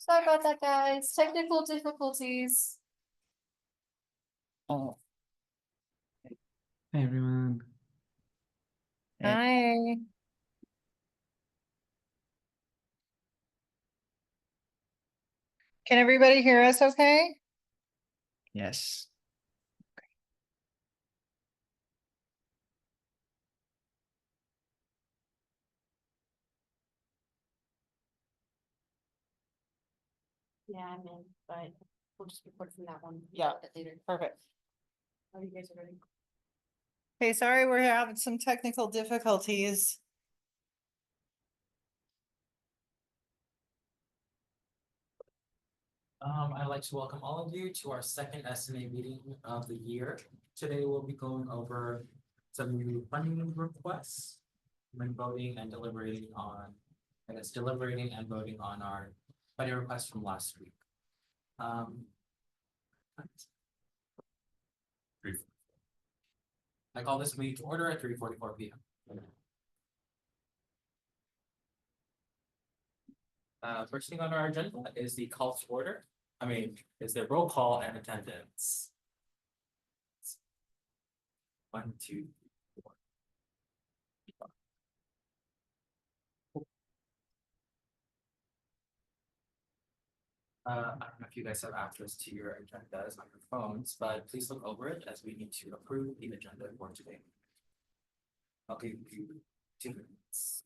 Sorry about that, guys. Technical difficulties. Oh, Hey everyone. Hi. Can everybody hear us okay? yes. Yeah, I'm in, but we'll just record from that one. Yeah. Later. Perfect. Oh, you guys are ready? Okay, sorry, we're having some technical difficulties. I'd like to welcome all of you to our second S&A meeting of the year. Today we'll be going over some new funding requests when voting and deliberating on, deliberating and voting on our funding requests from last week. I call this meeting to order at 3:44 p.m. First thing on our agenda is the call to order. Is the roll call and attendance. 1, 2, 4. I don't know if you guys have access to your agendas on your phones, but please look over it as we need to approve the agenda for today. I'll give you 2 minutes.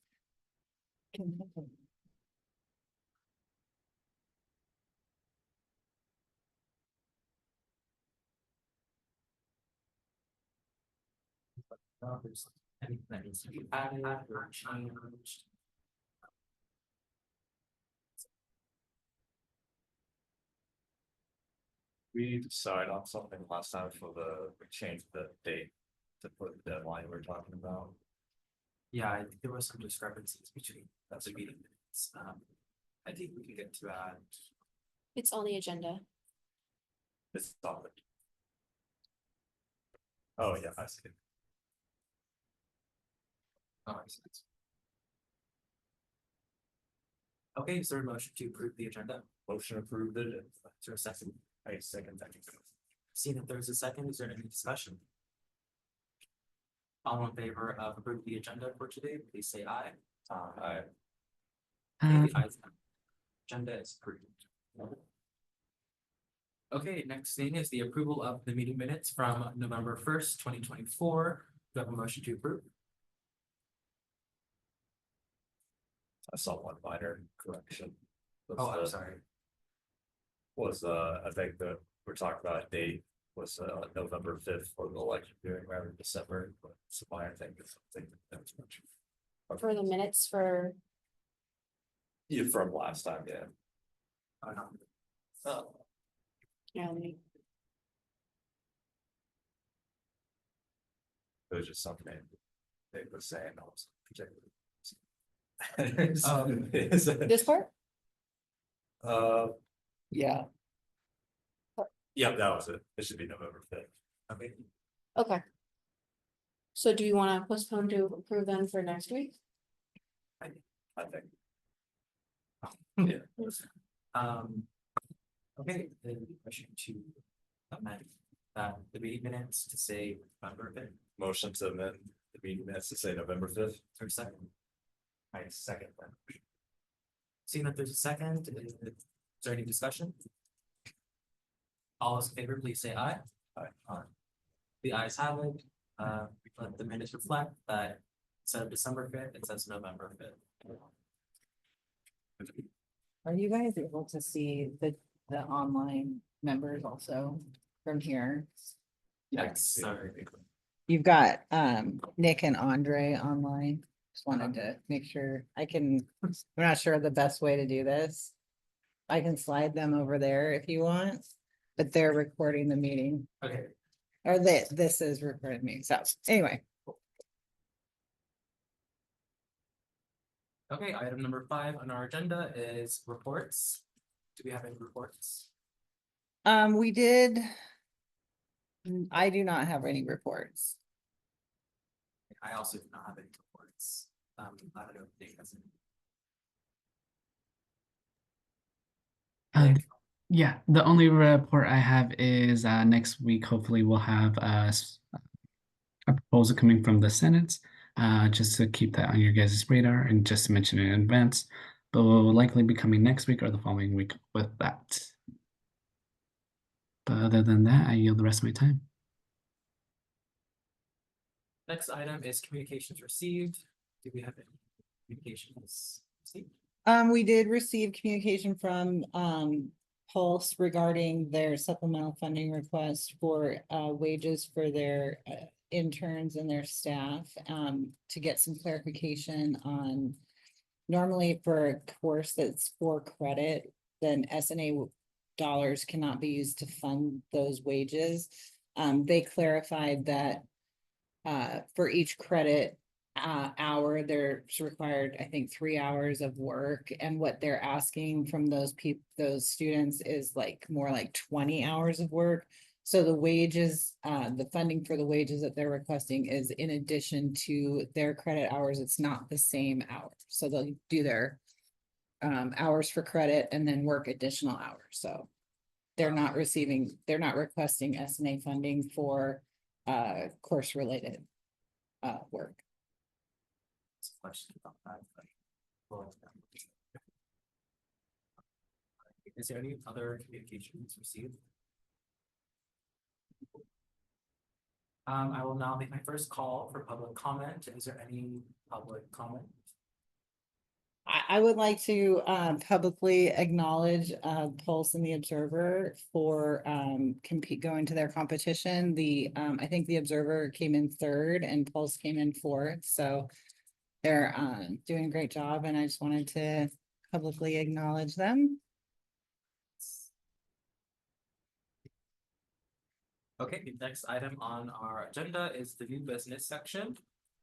If there's anything that needs to be added or changed. We decided on something last time we changed the date to put the deadline we were talking about. Yeah, I think there was some discrepancies between the meeting minutes. I think we can get to that. It's on the agenda. It's solid. Oh, yeah, I see. Oh, I see. Okay, is there a motion to approve the agenda? Motion approved it. Is there a second? I second that. Seeing that there's a second, is there any discussion? All in favor of approving the agenda for today, please say aye. Aye. Okay, the ayes have it. Agenda is approved. Okay, next thing is the approval of the meeting minutes from November 1st, 2024. Do I have a motion to approve? I saw one minor correction. Oh, I'm sorry. I think that we're talking about a date was November 5th for the election hearing rather than December, but it's a minor thing. That's much. For the minutes for, Yeah, from last time, yeah. Oh, no. Oh. yeah, let me- It was just something they were saying I was particularly. this part? Yeah. Yeah, that was it. It should be November 5th. Okay. Okay. So do you want to postpone to approve them for next week? I think. Yeah. Okay, then question to amend the meeting minutes to say November 5th. Motion to amend the meeting minutes to say November 5th. Or second. I second that. Seeing that there's a second, is there any discussion? All those in favor, please say aye. Aye. The ayes have it. Let the minutes reflect that instead of December 5th, it says November 5th. Are you guys able to see the online members also from here? Yes, sorry. You've got Nick and Andre online. Just wanted to make sure I'm not sure the best way to do this. I can slide them over there if you want, but they're recording the meeting. Okay, Or this is recording me. So anyway, okay, item number 5 on our agenda is reports. Do we have any reports? we did. I do not have any reports. I also do not have any reports. I don't know if Nick has any. Nick? Yeah, the only report I have is next week. Hopefully, we'll have a proposal coming from the Senate, just to keep that on your guys' radar and just to mention it in advance. But we'll likely be coming next week or the following week with that. But other than that, I yield the rest of my time. Next item is communications received. Do we have any communications received? We did receive communication from, Pulse regarding their supplemental funding request for, wages for their interns and their staff, to get some clarification on. Normally for a course that's for credit, then S&A dollars cannot be used to fund those wages. They clarified that for each credit hour, there's required, I think, 3 hours of work. And what they're asking from those students is like more like 20 hours of work. So the wages, the funding for the wages that they're requesting is in addition to their credit hours. It's not the same hours. So they'll do their hours for credit and then work additional hours. So they're not requesting S&A funding for course related work. Question about that. Is there any other communications received? I will now make my first call for public comment. Is there any public comment? I would like to publicly acknowledge Pulse and the Observer for going to their competition. I think the Observer came in third and Pulse came in fourth, so they're doing a great job, and I just wanted to publicly acknowledge them. Okay, the next item on our agenda is the new business section.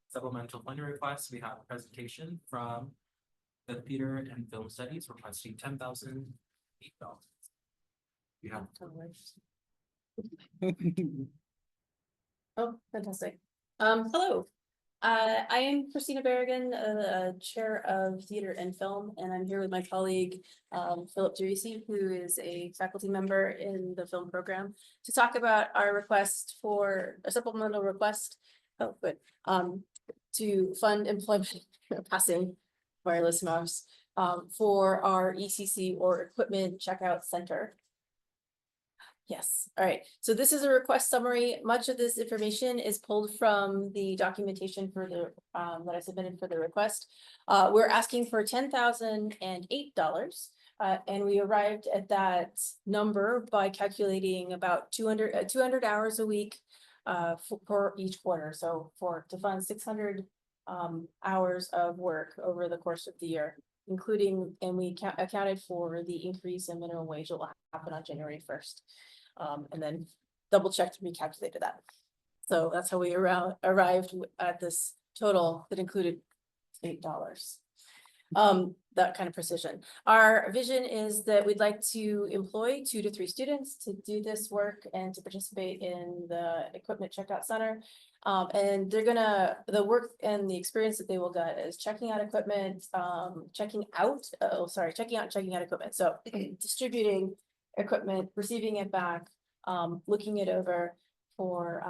Supplemental funding requests. We have a presentation from the Theater and Film Studies requesting $10,008. You have Oh, fantastic. Hello. I am Christina Berrigan, Chair of Theater and Film, and I'm here with my colleague, Philip Teresi, who is a faculty member in the film program, to talk about our request for a supplemental request. Oh, good. To fund employment, passing wireless mouse, for our ECC or Equipment Checkout Center. Yes, all right. So this is a request summary. Much of this information is pulled from the documentation for the that I submitted for the request. We're asking for $10,008. And we arrived at that number by calculating about 200 hours a week for each quarter. So to fund 600 hours of work over the course of the year, including, and we accounted for the increase in minimum wage that will happen on January 1st. And then double checked and recalculated that. So that's how we arrived at this total that included $8. That kind of precision. Our vision is that we'd like to employ 2 to 3 students to do this work and to participate in the Equipment Checkout Center. And the work and the experience that they will get is checking out equipment, checking out equipment. So distributing equipment, receiving it back, looking it over for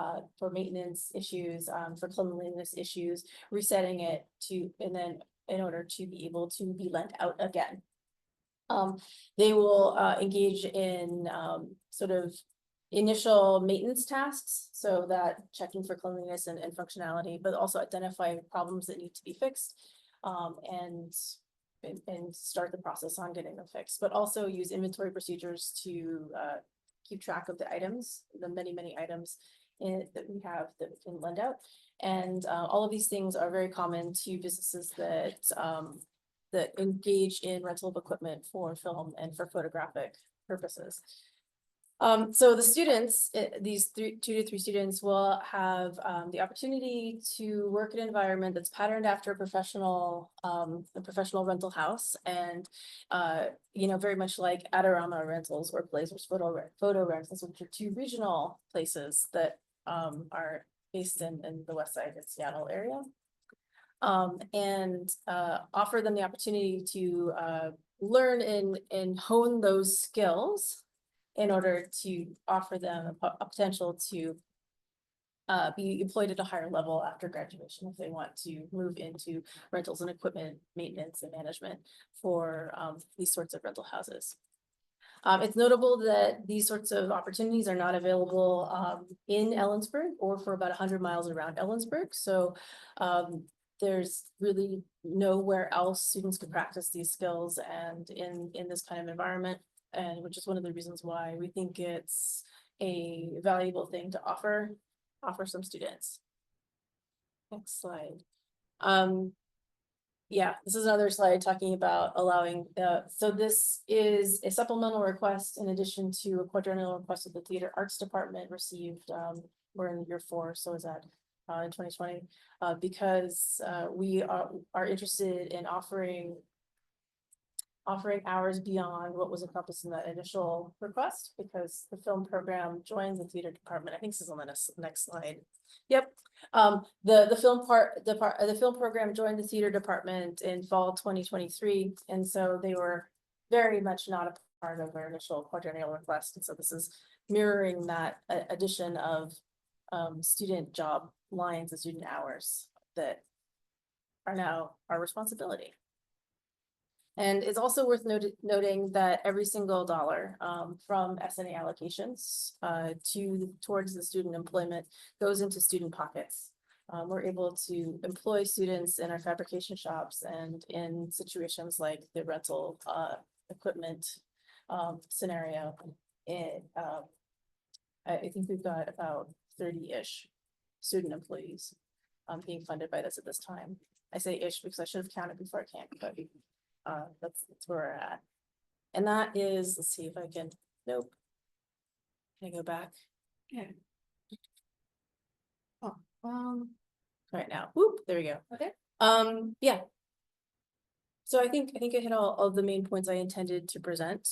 maintenance issues, for cleanliness issues, resetting it and then in order to be able to be lent out again. They will engage in sort of initial maintenance tasks, so that checking for cleanliness and functionality, but also identify problems that need to be fixed, and start the process on getting them fixed, but also use inventory procedures to keep track of the items, the many items that we have that we can lend out. And all of these things are very common to businesses that engage in rental of equipment for film and for photographic purposes. So the students, these 2 to 3 students, will have the opportunity to work in an environment that's patterned after a professional rental house, and very much like Adorama Rentals or Blazers Photo Rentals, which are 2 regional places that are based in the West Side of Seattle area, and offer them the opportunity to learn and hone those skills in order to offer them a potential to be employed at a higher level after graduation if they want to move into rentals and equipment maintenance and management for these sorts of rental houses. It's notable that these sorts of opportunities are not available in Ellensburg or for about 100 miles around Ellensburg. So there's really nowhere else students could practice these skills and in this kind of environment, and which is one of the reasons why we think it's a valuable thing to offer some students. Next slide. Yeah, this is another slide talking about allowing so this is a supplemental request in addition to a quadrennial request that the Theater Arts Department received. We're in year 4, so is that in 2020, because we are interested in offering hours beyond what was encompassed in that initial request, because the film program joins the theater department. I think this is on the next slide. Yep. The film program joined the theater department in fall 2023, and so they were very much not a part of our initial quadrennial request. And so this is mirroring that addition of student job lines and student hours that are now our responsibility. And it's also worth noting that every single dollar from S&A allocations towards the student employment goes into student pockets. We're able to employ students in our fabrication shops and in situations like the rental equipment scenario. I think we've got about 30-ish student employees being funded by this at this time. I say ish because I should have counted before I can't, but that's where we're at. And that is, let's see if I can, nope. Can I go back? Yeah. Oh, right now, whoop, there we go. Okay. Yeah. So I think I hit all of the main points I intended to present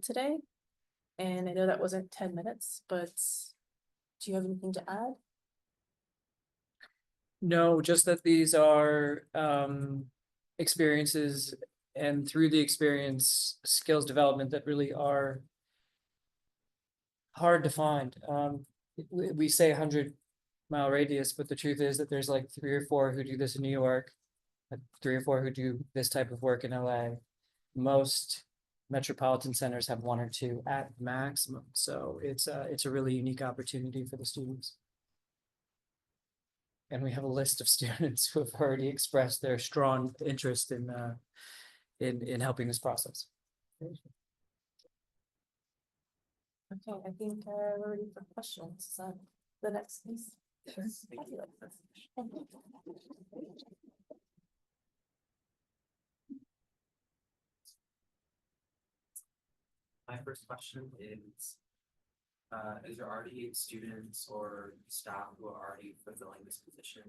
today. And I know that wasn't 10 minutes, but do you have anything to add? No, just that these are experiences, and through the experience, skills development that really are hard to find. We say 100-mile radius, but the truth is that there's like 3 or 4 who do this in New York, 3 or 4 who do this type of work in LA. Most metropolitan centers have 1 or 2 at maximum. So it's a really unique opportunity for the students. And we have a list of students who have already expressed their strong interest in helping this process. Okay, I think we're ready for questions. So the next piece. Sure. My first question is there already students or staff who are already fulfilling this position?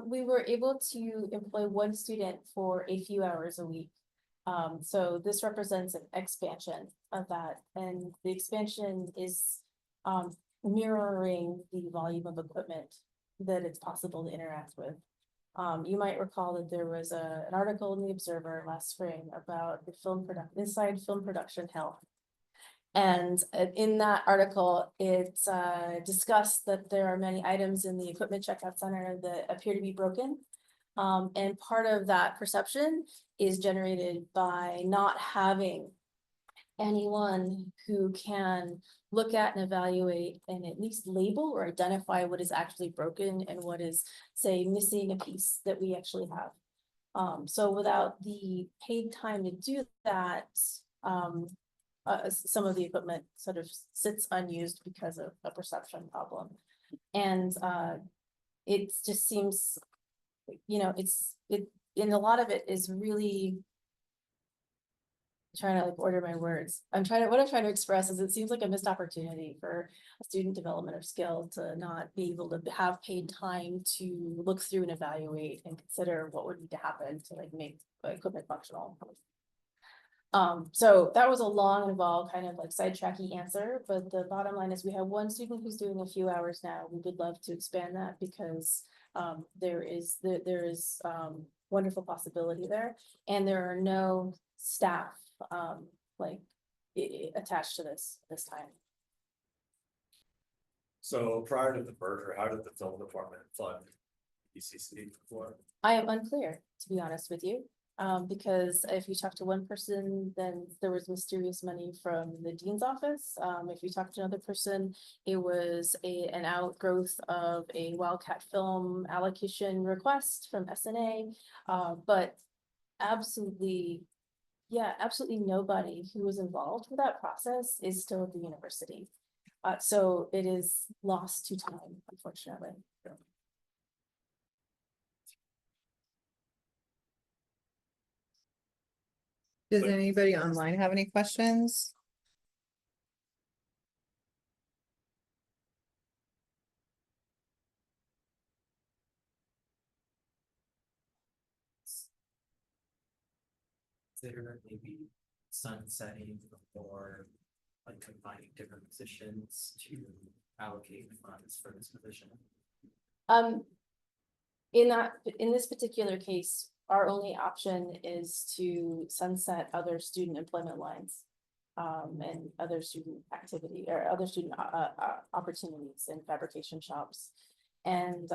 We were able to employ 1 student for a few hours a week. So this represents an expansion of that, and the expansion is mirroring the volume of equipment that it's possible to interact with. You might recall that there was an article in the Observer last spring about the inside film production health. And in that article, it discussed that there are many items in the equipment checkout center that appear to be broken. And part of that perception is generated by not having anyone who can look at and evaluate and at least label or identify what is actually broken and what is, say, missing a piece that we actually have. So without the paid time to do that, some of the equipment sort of sits unused because of a perception problem. And it just seems, you know, and a lot of it is really trying to like order my words. What I'm trying to express is it seems like a missed opportunity for a student development or skill to not be able to have paid time to look through and evaluate and consider what would need to happen to like make equipment functional. So that was a long, involved kind of like sidetracky answer, but the bottom line is we have 1 student who's doing a few hours now. We would love to expand that because there is wonderful possibility there. And there are no staff, like, attached to this time. So prior to the merger, how did the film department fund ECC before? I am unclear, to be honest with you, because if you talk to one person, then there was mysterious money from the dean's office. If you talk to another person, it was an outgrowth of a Wildcat film allocation request from S&A. But absolutely, yeah, absolutely nobody who was involved with that process is still at the university. So it is lost to time, unfortunately. Does anybody online have any questions? Consider maybe sunsetting or like combining different positions to allocate funds for this position. In this particular case, our only option is to sunset other student employment lines. And other student activity or other student opportunities in fabrication shops. And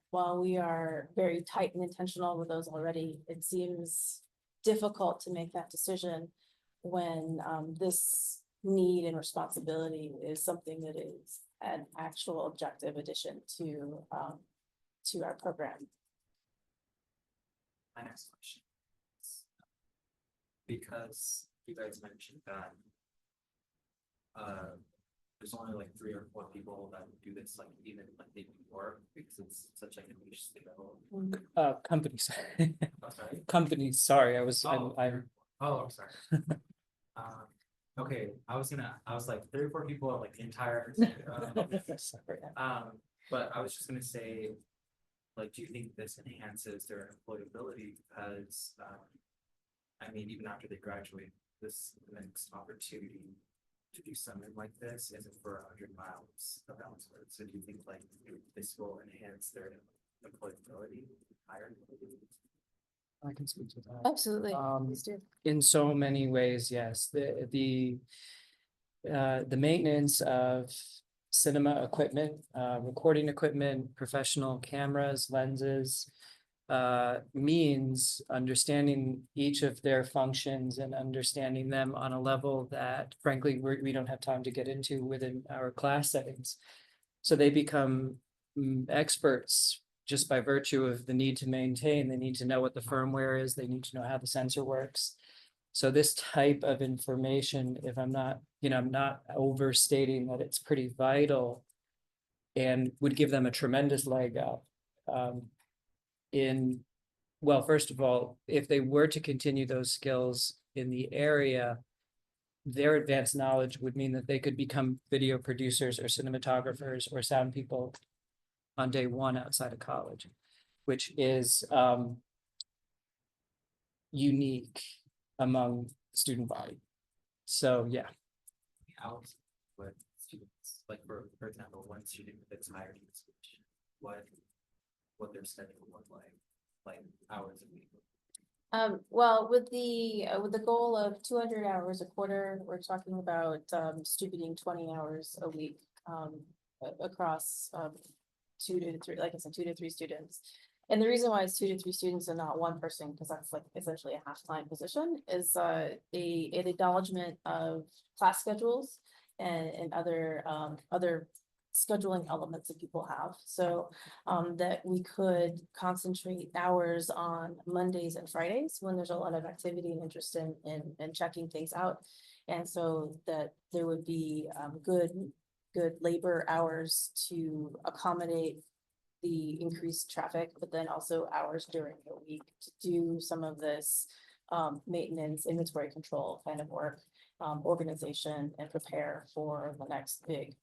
while we are very tight and intentional with those already, it seems difficult to make that decision when this need and responsibility is something that is an actual objective addition to our program. My next question is, because you guys mentioned that there's only like 3 or 4 people that do this, like even like they do work because it's such like a niche skill. Companies. Oh, sorry. Companies, sorry, I was, Oh. I'm, I'm sorry. Okay, I was like 3 or 4 people are like the entire. sorry. But I was just gonna say, like, do you think this enhances their employability? Because, I mean, even after they graduate, this next opportunity to do something like this isn't for 100 miles of elsewhere. So do you think like this will enhance their employability, higher employability? I can speak to that. Absolutely. Please do. In so many ways, yes, the maintenance of cinema equipment, recording equipment, professional cameras, lenses, means understanding each of their functions and understanding them on a level that frankly, we don't have time to get into within our class settings. So they become experts just by virtue of the need to maintain. They need to know what the firmware is. They need to know how the sensor works. So this type of information, if I'm not, I'm not overstating that it's pretty vital and would give them a tremendous leg up. Well, first of all, if they were to continue those skills in the area, their advanced knowledge would mean that they could become video producers or cinematographers or sound people on day one outside of college, which is unique among the student body. So, yeah. Hours with students, like for example, one student that's hired in this position, what their schedule look like hours a week. Well, with the goal of 200 hours a quarter, we're talking about distributing 20 hours a week across 2 to 3, like I said, 2 to 3 students. And the reason why it's 2 to 3 students and not one person, because that's like essentially a half-time position, is an acknowledgement of class schedules and other scheduling elements that people have. So that we could concentrate hours on Mondays and Fridays when there's a lot of activity and interest in checking things out. And so that there would be good labor hours to accommodate the increased traffic, but then also hours during the week to do some of this maintenance, inventory control kind of work, organization, and prepare for the next big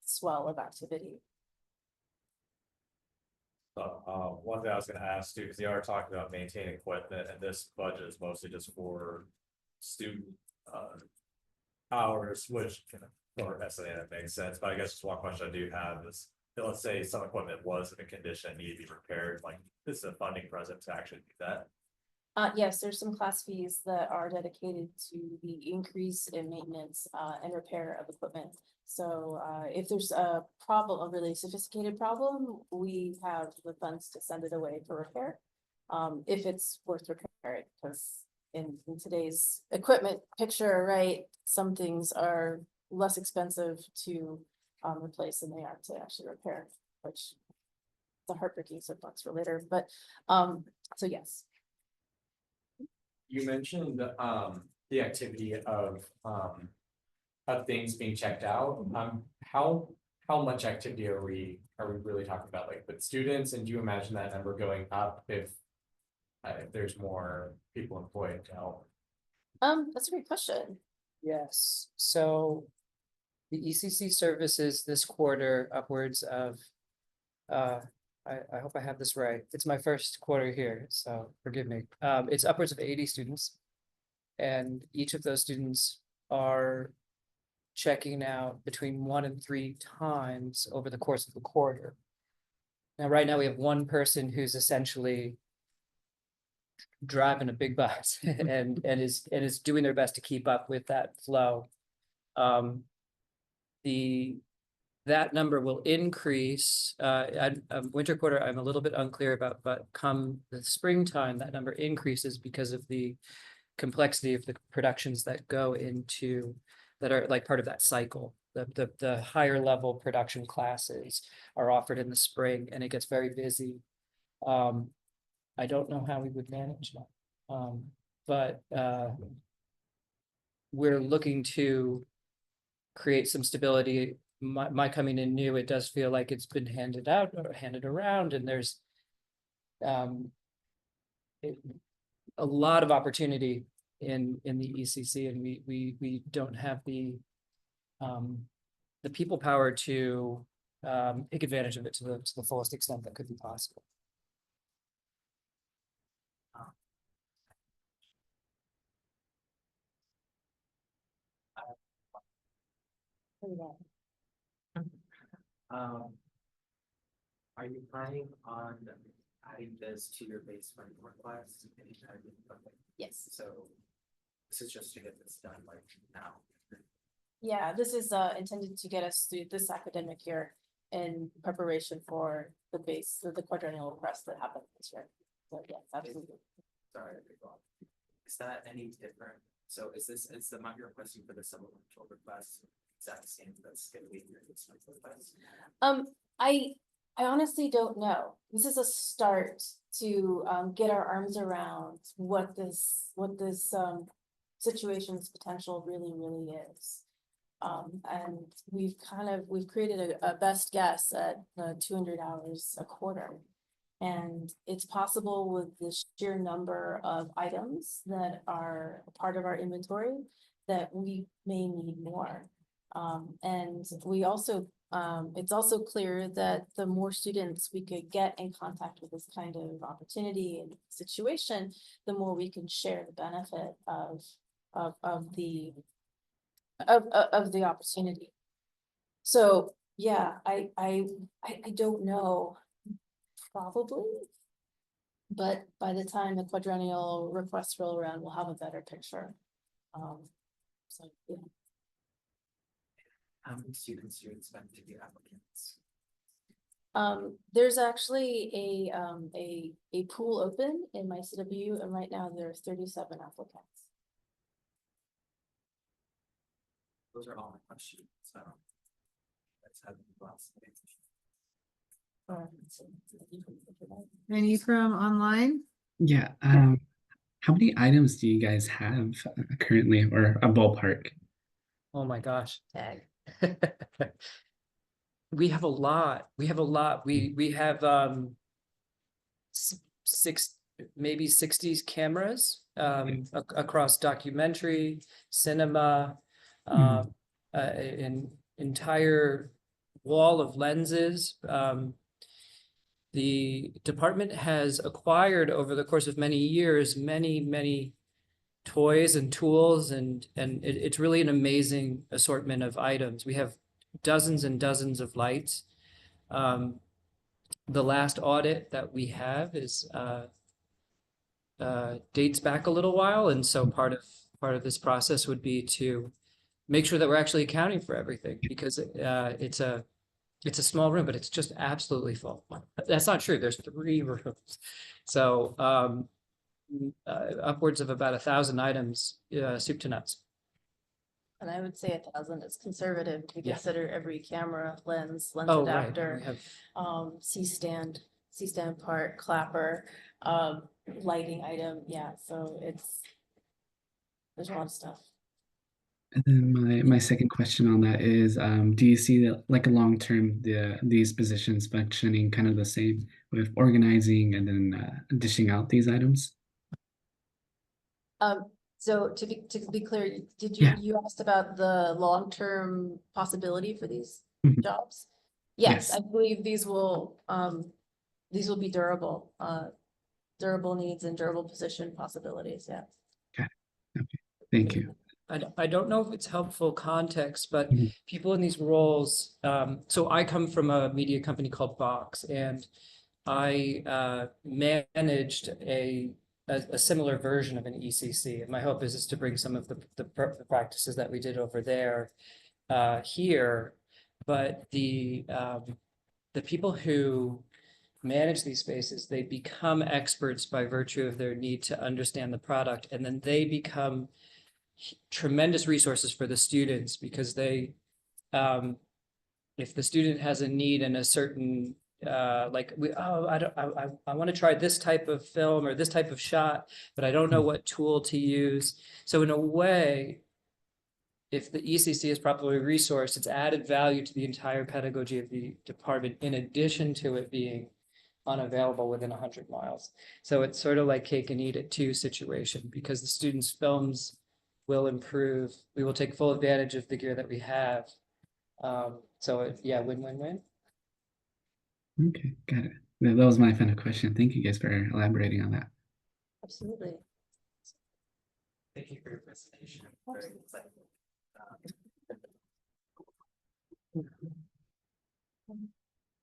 swell of activity. One thing I was gonna ask too, because you are talking about maintaining equipment, and this budget is mostly just for student hours, which for S&A that makes sense. But I guess just one question I do have is, let's say some equipment was in a condition, needed to be repaired, like, this is a funding present to actually do that. Yes, there's some class fees that are dedicated to the increase in maintenance, and repair of equipment. So, if there's a problem, a really sophisticated problem, we have the funds to send it away for repair. If it's worth repairing, because in today's equipment picture, right, some things are less expensive to replace than they are to actually repair, which the heartbreaking soapbox for later, but so yes. You mentioned the activity of things being checked out. How much activity are we really talking about, like with students, and do you imagine that number going up if there's more people employed to help? That's a great question. Yes, so the ECC services this quarter upwards of, I hope I have this right. It's my first quarter here, so forgive me. It's upwards of 80 students. And each of those students are checking out between 1 and 3 times over the course of the quarter. Now, right now we have one person who's essentially driving a big bus and is doing their best to keep up with that flow. That number will increase, winter quarter, I'm a little bit unclear about, but come the springtime, that number increases because of the complexity of the productions that go into, that are like part of that cycle. The higher level production classes are offered in the spring and it gets very busy. I don't know how we would manage that. But we're looking to create some stability. My coming in new, it does feel like it's been handed out or handed around, and there's a lot of opportunity in the ECC, and we don't have the people power to take advantage of it to the fullest extent that could be possible. Are you planning on adding this to your base funding request anytime? Yes. So this is just to get this done like now. Yeah, this is intended to get us through this academic year in preparation for the quadrennial request that happened this year. So yes, absolutely. Sorry, to go off. Is that any different? So is the amount you're requesting for the supplemental request exact same that's gonna be in your supplemental request? I honestly don't know. This is a start to get our arms around what this situation's potential really is. And we've created a best guess at 200 hours a quarter. And it's possible with the sheer number of items that are a part of our inventory that we may need more. And we also, it's also clear that the more students we could get in contact with this kind of opportunity and situation, the more we can share the benefit of the opportunity. So yeah, I don't know, probably, but by the time the quadrennial requests roll around, we'll have a better picture. So yeah. How many students do you expect to be applicants? There's actually a pool open in my CWU, and right now there are 37 applicants. Those are all my questions, so. Let's have lots of Any from online? Yeah. How many items do you guys have currently, or a ballpark? Oh my gosh. We have a lot. We have 60 cameras across documentary, cinema, an entire wall of lenses. The department has acquired over the course of many years many toys and tools, and it's really an amazing assortment of items. We have dozens and dozens of lights. The last audit that we have is dates back a little while, and so part of this process would be to make sure that we're actually accounting for everything, because it's a small room, but it's just absolutely full. That's not true. There's 3 rooms. So upwards of about 1,000 items, soup to nuts. And I would say 1,000 is conservative to Yeah. consider every camera, lens Oh, right. adapter, We have C-stand part, clapper, lighting item, yeah, so there's a lot of stuff. And then my second question on that is, do you see that like a long term these positions functioning kind of the same with organizing and then dishing out these items? So to be clear, did Yeah. you asked about the long-term possibility for these Mhm. jobs? Yes, Yes. I believe these will be durable, durable needs and durable position possibilities, yeah. Okay. Thank you. I don't know if it's helpful context, but Mhm. people in these roles, so I come from a media company called Vox, and I managed a similar version of an ECC. And my hope is to bring some of the practices that we did over there here. But the people who manage these spaces, they become experts by virtue of their need to understand the product, and then they become tremendous resources for the students, because they, if the student has a need in a certain, like I want to try this type of film or this type of shot, but I don't know what tool to use. So in a way, if the ECC is properly resourced, it's added value to the entire pedagogy of the department, in addition to it being unavailable within 100 miles. So it's sort of like cake and eat it too situation, because the students' films will improve. We will take full advantage of the gear that we have. Yeah, win-win-win. Okay, got it. That was my final question. Thank you guys for elaborating on that. Absolutely. Thank you for your presentation. Very insightful.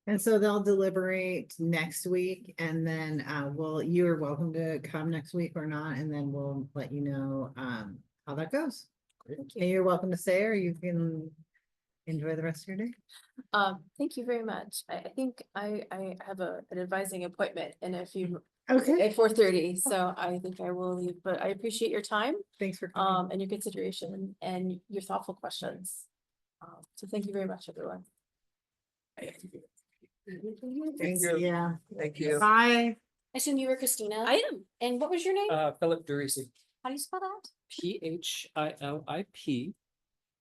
And so they'll deliberate next week, and then you are welcome to come next week or not, and then we'll let you know how that goes. Thank you. And you're welcome to stay, or you can enjoy the rest of your day. Thank you very much. I think I have an advising appointment in a few, Okay, at 4:30, so I think I will leave, but I appreciate your time, thanks for coming. and your consideration and your thoughtful questions. So thank you very much, everyone. Thanks, yeah. Thank you. Bye. I assume you were Christina. I am. And what was your name? Philip Derisi, How do you spell that? Philip,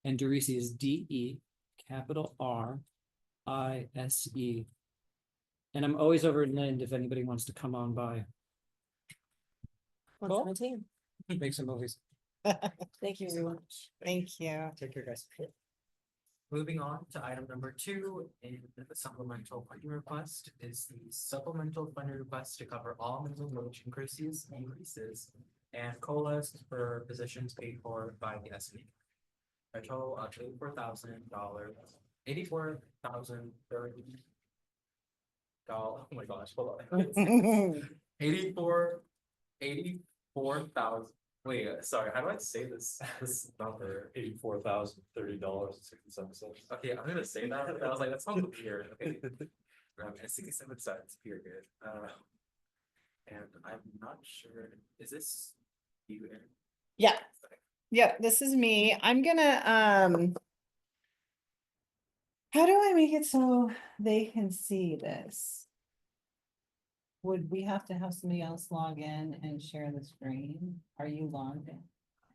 and Derisi is DE, capital RISE. And I'm always over in Lind if anybody wants to come on by. 117. Make some movies. Thank you, everyone. Thank you. Take care, guys. Moving on to item number 2, in the supplemental funding request is the supplemental funding request to cover all minimum wage increases and COLAs for positions paid for by the S&A. A total of $84,000, $84,030. Oh my gosh, hold on. 84,000. Wait, sorry, how do I say this number? $84,030.67. Okay, I'm gonna say that, but I was like, that sounds weird. Okay. 67 cents, period. And I'm not sure, is this you? Aaron? Yeah. Yep, this is me. I'm gonna, how do I make it so they can see this? Would we have to have somebody else log in and share the screen? Are you logged in?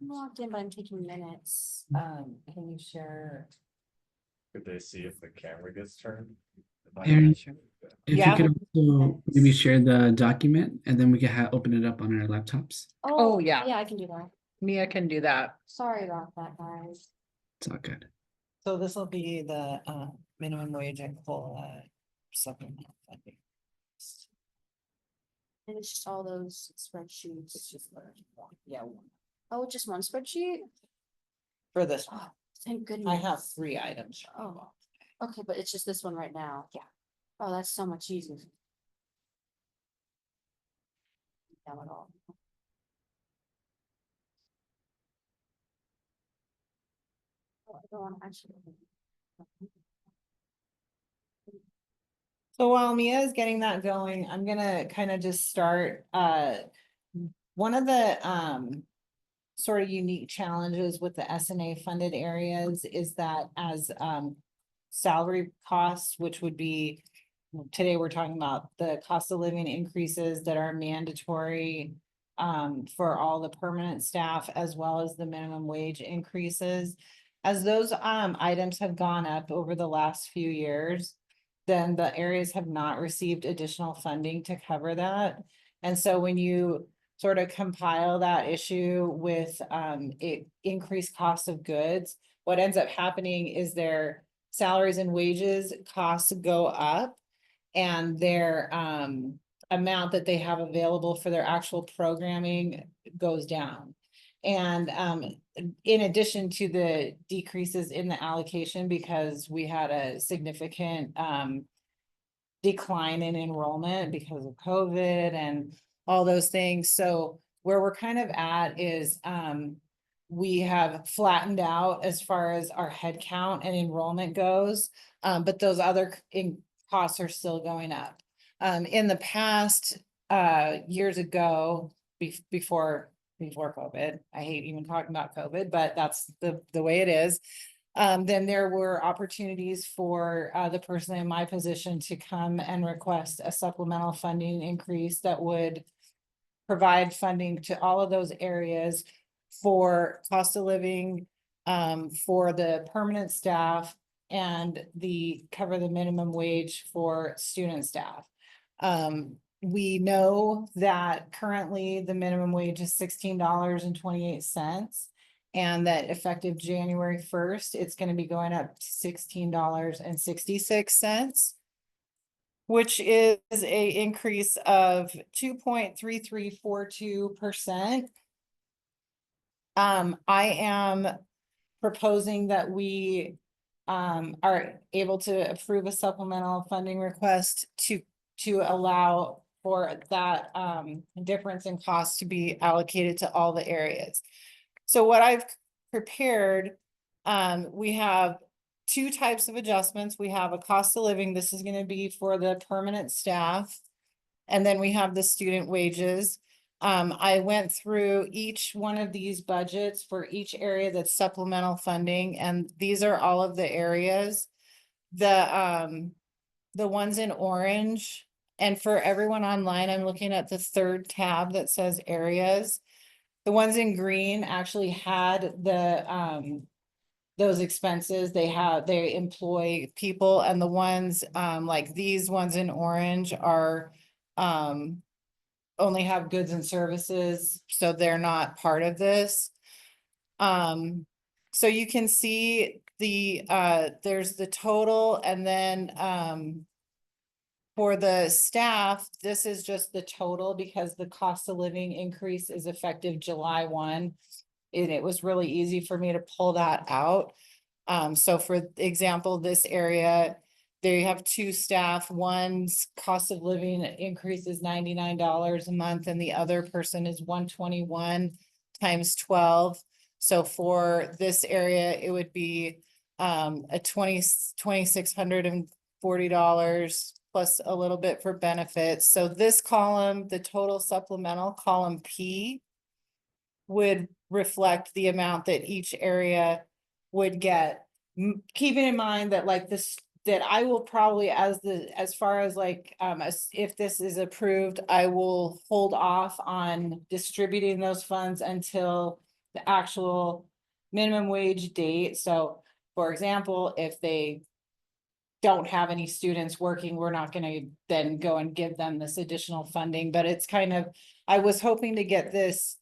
I'm logged in, but I'm taking minutes. Can you share? Could they see if the camera gets turned? Aaron, if Yeah. you could also maybe share the document, and then we can open it up on our laptops. Oh, yeah. Yeah, I can do that. Mia can do that. Sorry about that, guys. It's all good. So this will be the minimum wage and COLA supplemental funding. And it's just all those spreadsheets. It's just one. Yeah, one. Oh, just one spreadsheet? For this one. Oh, thank goodness. I have 3 items. Oh, okay, but it's just this one right now. Yeah. Oh, that's so much easier. That would all. Oh, I don't wanna actually. So while Mia is getting that going, I'm gonna kind of just start, one of the, sort of unique challenges with the S&A funded areas is that as, salary costs, which would be, today we're talking about the cost of living increases that are mandatory, for all the permanent staff as well as the minimum wage increases. As those, items have gone up over the last few years, then the areas have not received additional funding to cover that. And so when you sort of compile that issue with increased cost of goods, what ends up happening is their salaries and wages costs go up, and their amount that they have available for their actual programming goes down. And in addition to the decreases in the allocation, because we had a significant decline in enrollment because of COVID and all those things. So where we're kind of at is we have flattened out as far as our head count and enrollment goes. But those other costs are still going up. In the past, years ago, before COVID, I hate even talking about COVID, but that's the way it is. Then there were opportunities for the person in my position to come and request a supplemental funding increase that would provide funding to all of those areas for cost of living, for the permanent staff, and cover the minimum wage for student staff. We know that currently the minimum wage is $16.28. And that effective January 1st, it's gonna be going up to $16.66. Which is a increase of 2.3342%. I am proposing that we are able to approve a supplemental funding request to allow for that difference in cost to be allocated to all the areas. So what I've prepared, we have two types of adjustments. We have a cost of living. This is going to be for the permanent staff. And then we have the student wages. I went through each one of these budgets for each area that's supplemental funding, and these are all of the areas. The ones in orange, and for everyone online, I'm looking at the third tab that says areas. The ones in green actually had those expenses. They employ people, and the ones like these ones in orange are only have goods and services, so they're not part of this. So you can see there's the total, and then for the staff, this is just the total because the cost of living increase is effective July 1. And it was really easy for me to pull that out. So for example, this area, they have two staff. One's cost of living increase is $99 a month, and the other person is $121 times 12. So for this area, it would be a $2,640 plus a little bit for benefits. So this column, the total supplemental, column P, would reflect the amount that each area would get. Keeping in mind that like this, that I will probably, as far as like, if this is approved, I will hold off on distributing those funds until the actual minimum wage date. So for example, if they don't have any students working, we're not gonna then go and give them this additional funding, but it's kind of, I was hoping to get this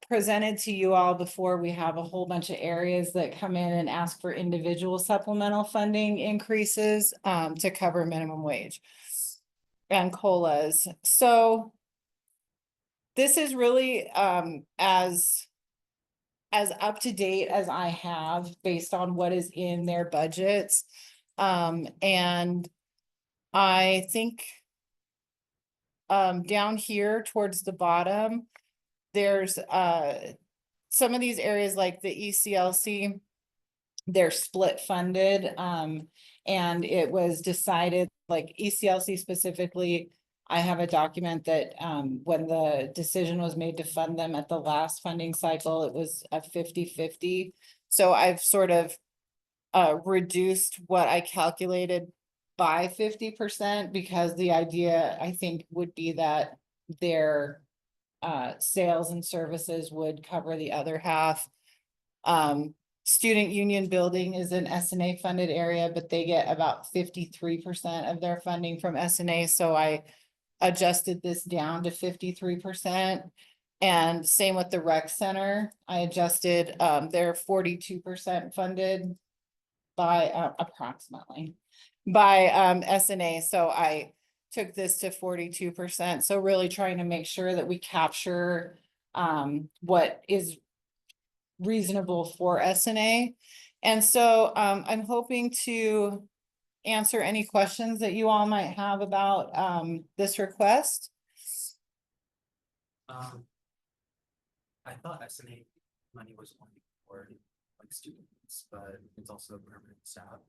presented to you all before we have a whole bunch of areas that come in and ask for individual supplemental funding increases to cover minimum wage and COLAs. So this is really as up to date as I have based on what is in their budgets. And I think down here towards the bottom, there's some of these areas like the ECLC, they're split funded, and it was decided, like ECLC specifically, I have a document that, when the decision was made to fund them at the last funding cycle, it was a 50-50. So I've sort of reduced what I calculated by 50%, because the idea, I think, would be that their sales and services would cover the other half. Student Union Building is an S&A funded area, but they get about 53% of their funding from S&A, so I adjusted this down to 53%. And same with the rec center, I adjusted, they're 42% funded by approximately by S&A, so I took this to 42%. So really trying to make sure that we capture what is reasonable for S&A. And so I'm hoping to answer any questions that you all might have about this request. I thought S&A money was only for like students, but it's also permanent staff.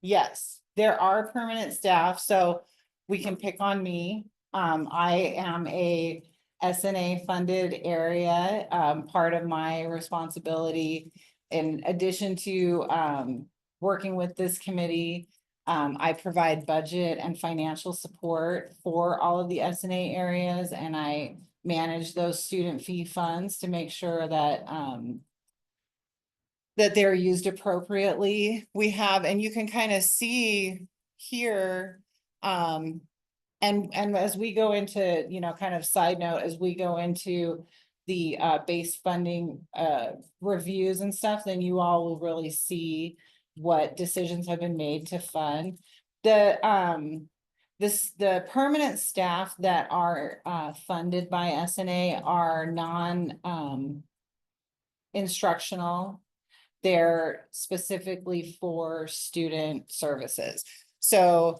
Yes, there are permanent staff, so we can pick on me. I am a S&A funded area. Part of my responsibility, in addition to working with this committee, I provide budget and financial support for all of the S&A areas, and I manage those student fee funds to make sure that that they're used appropriately. We have, and you can kind of see here, and as we go into, you know, kind of side note, as we go into the base funding reviews and stuff, then you all will really see what decisions have been made to fund. The permanent staff that are funded by S&A are instructional. They're specifically for student services. So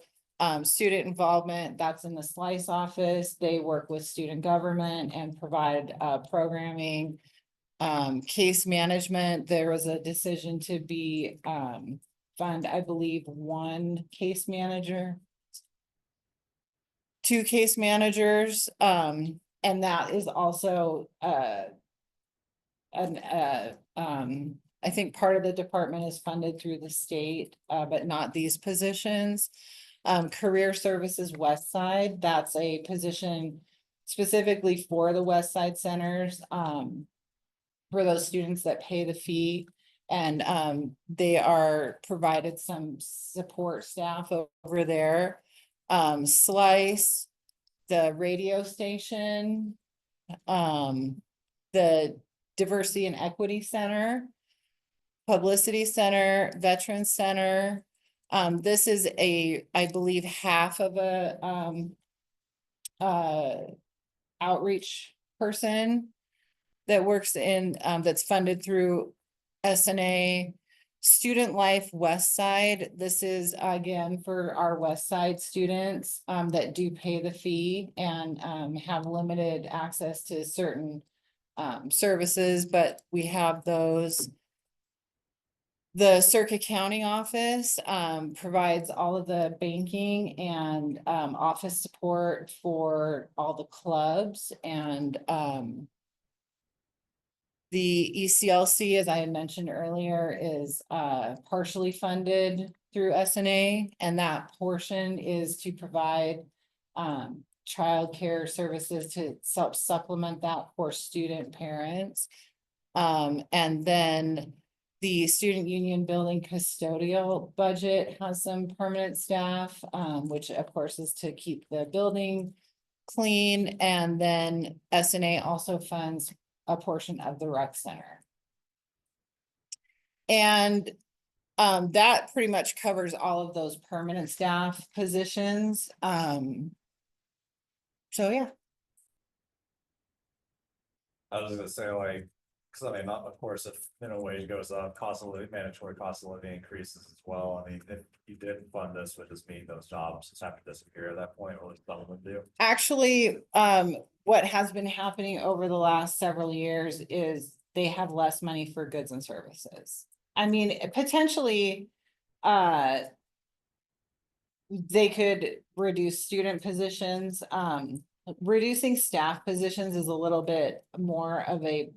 student involvement, that's in the SLICE office. They work with student government and provide programming. Case management, there was a decision to be fund, I believe, 1 case manager, 2 case managers, and that is also I think part of the department is funded through the state, but not these positions. Career Services West Side, that's a position specifically for the West Side centers, for those students that pay the fee. And they are provided some support staff over there. SLICE, the radio station, the Diversity and Equity Center, Publicity Center, Veterans Center. This is I believe, half of a outreach person that works in, that's funded through S&A. Student Life West Side, this is again for our West Side students that do pay the fee and have limited access to certain services, but we have those. The Circuit County office provides all of the banking and office support for all the clubs, and the ECLC, as I had mentioned earlier, is partially funded through S&A, and that portion is to provide childcare services to supplement that for student parents. And then the Student Union Building custodial budget has some permanent staff, which of course is to keep the building clean. And then S&A also funds a portion of the rec center. And that pretty much covers all of those permanent staff positions. So yeah. I was gonna say, like, Cause I mean, of course, if minimum wage goes up, cost of living, mandatory cost of living increases as well. I mean, if you didn't fund this, would this mean those jobs just have to disappear at that point, or would some of them do? Actually, what has been happening over the last several years is they have less money for goods and services. I mean, potentially, they could reduce student positions, reducing staff positions is a little bit more of a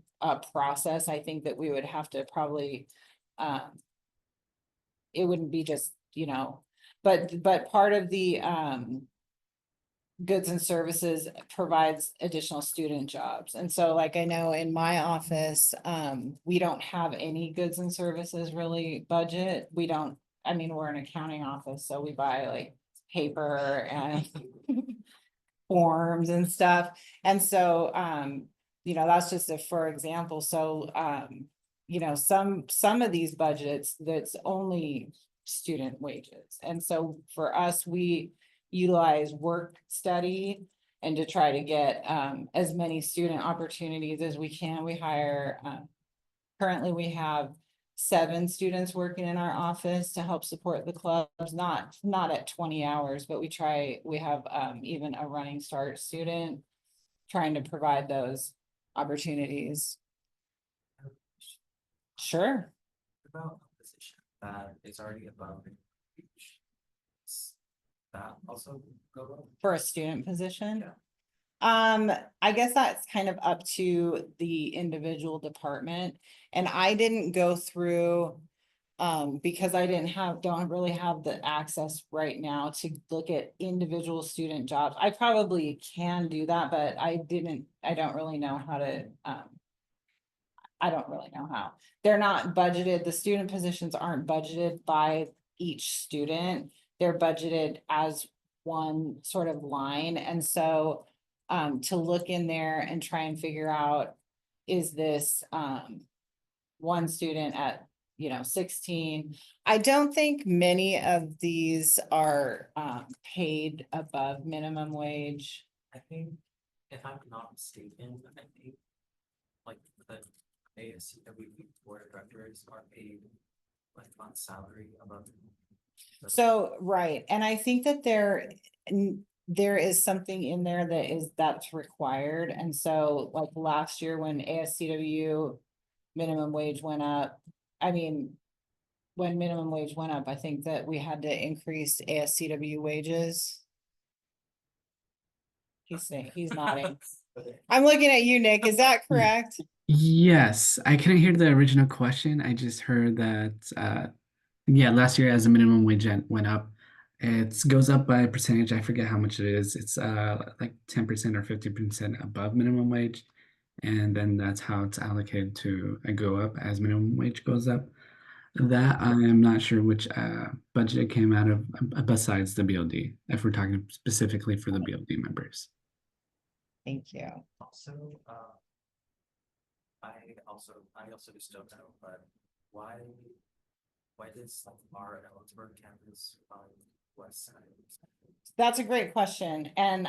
process. I think that we would have to probably, it wouldn't be just, but part of the, goods and services provides additional student jobs. And so like I know in my office, we don't have any goods and services really budget. We don't, I mean, we're an accounting office, so we buy like paper and forms and stuff. And so, that's just a for example. So, some of these budgets, that's only student wages. And so for us, we utilize work study and to try to get as many student opportunities as we can. We hire, currently we have 7 students working in our office to help support the clubs, not at 20 hours, but we have even a running start student trying to provide those opportunities. Sure. About a position that is already above reach. That also go up? For a student position? Yeah. I guess that's kind of up to the individual department, and I didn't go through. Because I don't really have the access right now to look at individual student jobs. I probably can do that, but I don't really know how to, I don't really know how. They're not budgeted, the student positions aren't budgeted by each student. They're budgeted as one sort of line, and so to look in there and try and figure out, is this one student at 16. I don't think many of these are paid above minimum wage. I think, if I'm not mistaken, I think like the ASCWB board of directors are paid like on salary above. So, right, and I think that there is something in there that's required, and so like last year when ASCWU minimum wage went up, I mean, when minimum wage went up, I think that we had to increase ASCW wages. He's nodding. I'm looking at you, Nick. Is that correct? Yes, I couldn't hear the original question. I just heard that, yeah, last year as the minimum wage went up, it goes up by a percentage. I forget how much it is. It's like 10% or 50% above minimum wage. And then that's how it's allocated to go up as minimum wage goes up. That I am not sure which budget it came out of besides the BLD, if we're talking specifically for the BLD members. Thank you. Also, I also just don't know, but why does like our Ellensburg campus on west side? That's a great question. And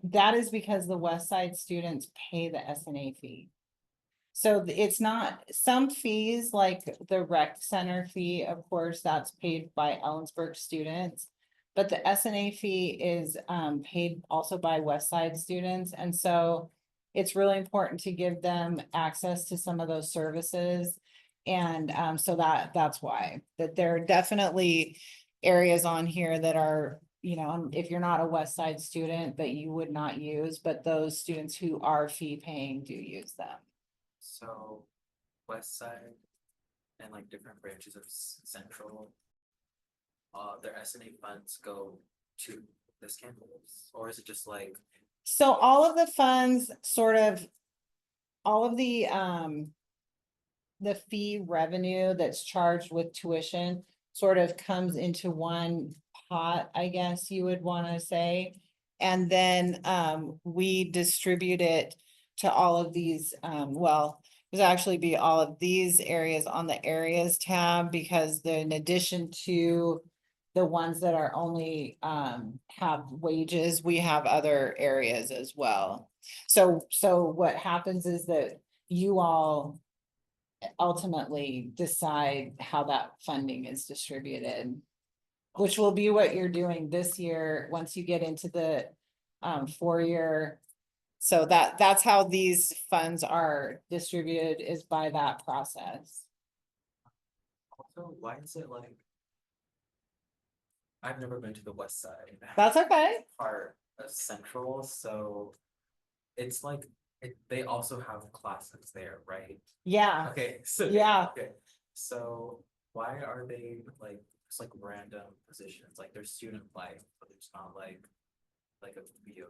that is because the West Side students pay the S&A fee. So it's not, some fees like the rec center fee, of course, that's paid by Ellensburg students. But the S&A fee is paid also by West Side students. And so it's really important to give them access to some of those services. And so that's why, that there are definitely areas on here that are, if you're not a West Side student, that you would not use, but those students who are fee paying do use them. So west side and like different branches of central, their S&A funds go to this campus, or is it just like? So all of the funds all of the fee revenue that's charged with tuition sort of comes into one pot, I guess you would want to say. And then we distribute it to all of these, there's actually be all of these areas on the areas tab, because in addition to the ones that are only have wages, we have other areas as well. So what happens is that you all ultimately decide how that funding is distributed. Which will be what you're doing this year, once you get into the 4-year. So that's how these funds are distributed, is by that process. Also, why is it like? I've never been to the west side. That's okay. Part of Central, so it's like, they also have classes there, right? Yeah, Okay, so. Yeah. Okay, so why are they like, it's like random positions, like there's student life, but it's not like a video.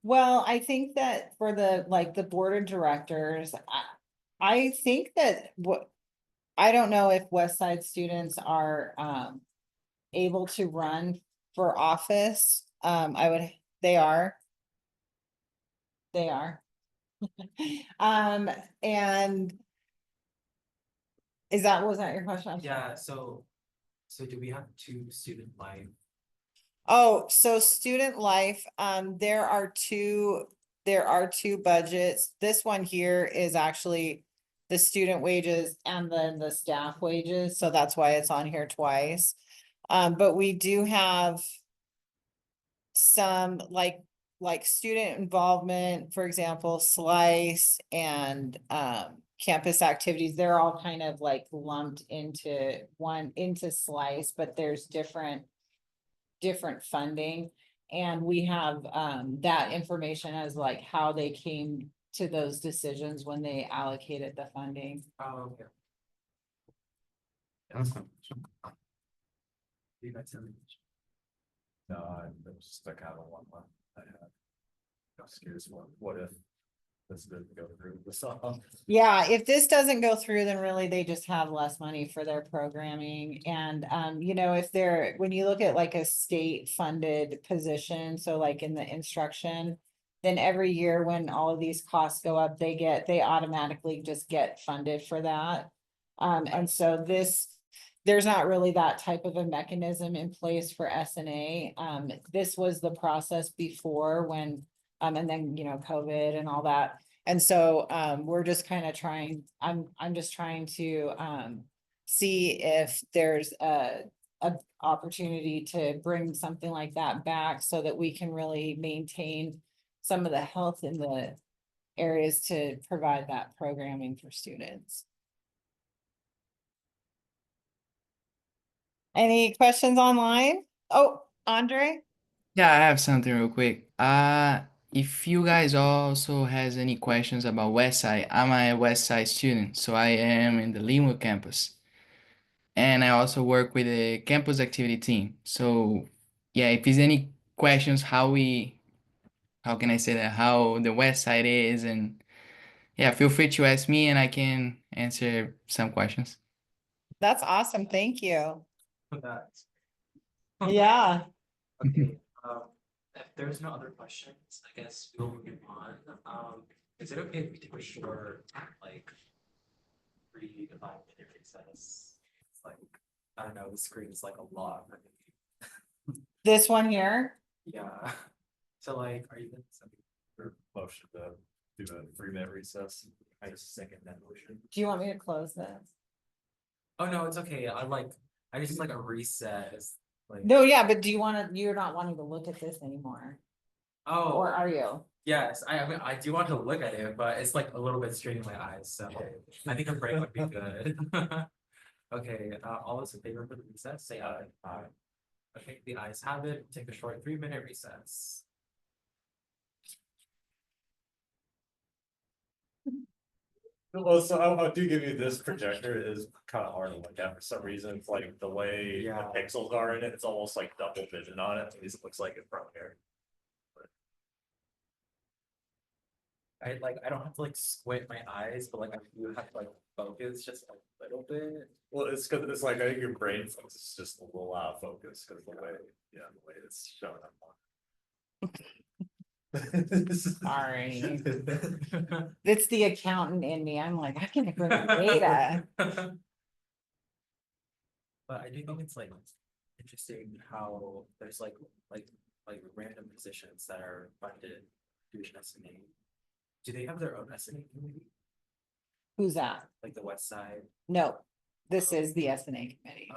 well, I think that for the board of directors, I think that I don't know if West Side students are able to run for office. They are. They are. And was that your question? I'm sorry. Yeah, so do we have two student life? Oh, so student life, there are two budgets. This one here is actually the student wages and then the staff wages, so that's why it's on here twice. But we do have some like student involvement, for example, Slice and campus activities. They're all kind of like lumped into Slice, but there's different funding. And we have that information as like how they came to those decisions when they allocated the funding. Oh, okay. That's fine. You guys have any- No, it was just a kind of one month I had. I was curious, what if this didn't go through the song? Yeah, if this doesn't go through, then really they just have less money for their programming. And if when you look at like a state funded position, so like in the instruction, then every year when all of these costs go up, they automatically just get funded for that. And so there's not really that type of a mechanism in place for S&A. This was the process before when, and then, COVID and all that. And so, we're just kind of trying, I'm just trying to, see if there's a opportunity to bring something like that back so that we can really maintain some of the health in the areas to provide that programming for students. Any questions online? Oh, Andre? Yeah, I have something real quick. If you guys also has any questions about Westside, I'm a Westside student, so I am in the Linwood campus. And I also work with the campus activity team. So yeah, if there's any questions how can I say that, how the Westside is, and yeah, feel free to ask me and I can answer some questions. That's awesome. Thank you. That. Yeah. Okay, if there's no other questions, I guess we'll move on. Is it okay if we take a short, like, 3 to 5 minute recess? It's like, I don't know, the screen is like a lot. This one here? Yeah, so like, are you gonna send me? Or motion to do a 3-minute recess? I just second that motion. Do you want me to close this? Oh, no, it's okay, I just like a recess, like. No, yeah, but you're not wanting to look at this anymore, Oh. or are you? Yes, I mean, I do want to look at it, but it's like a little bit straining my eyes, so I think a break would be good. Okay, all those in favor for the recess, say aye. Aye. Okay, the ayes have it, take a short 3-minute recess. Well, so I do give you this projector is kind of hard to look at for some reason. It's like the way Yeah. the pixels are in it, it's almost like double vision on it. At least it looks like it from here. I don't have to like squint my eyes, but like I do have to like focus just a little bit. Well, it's because it's like I think your brain focus is just a little out of focus because the way it's showing up Sorry. It's the accountant in me. I'm like, I can bring data. But I do think it's like interesting how there's like random positions that are funded through S&A. Do they have their own S&A committee? Who's that? like the west side. No, this is the S&A committee.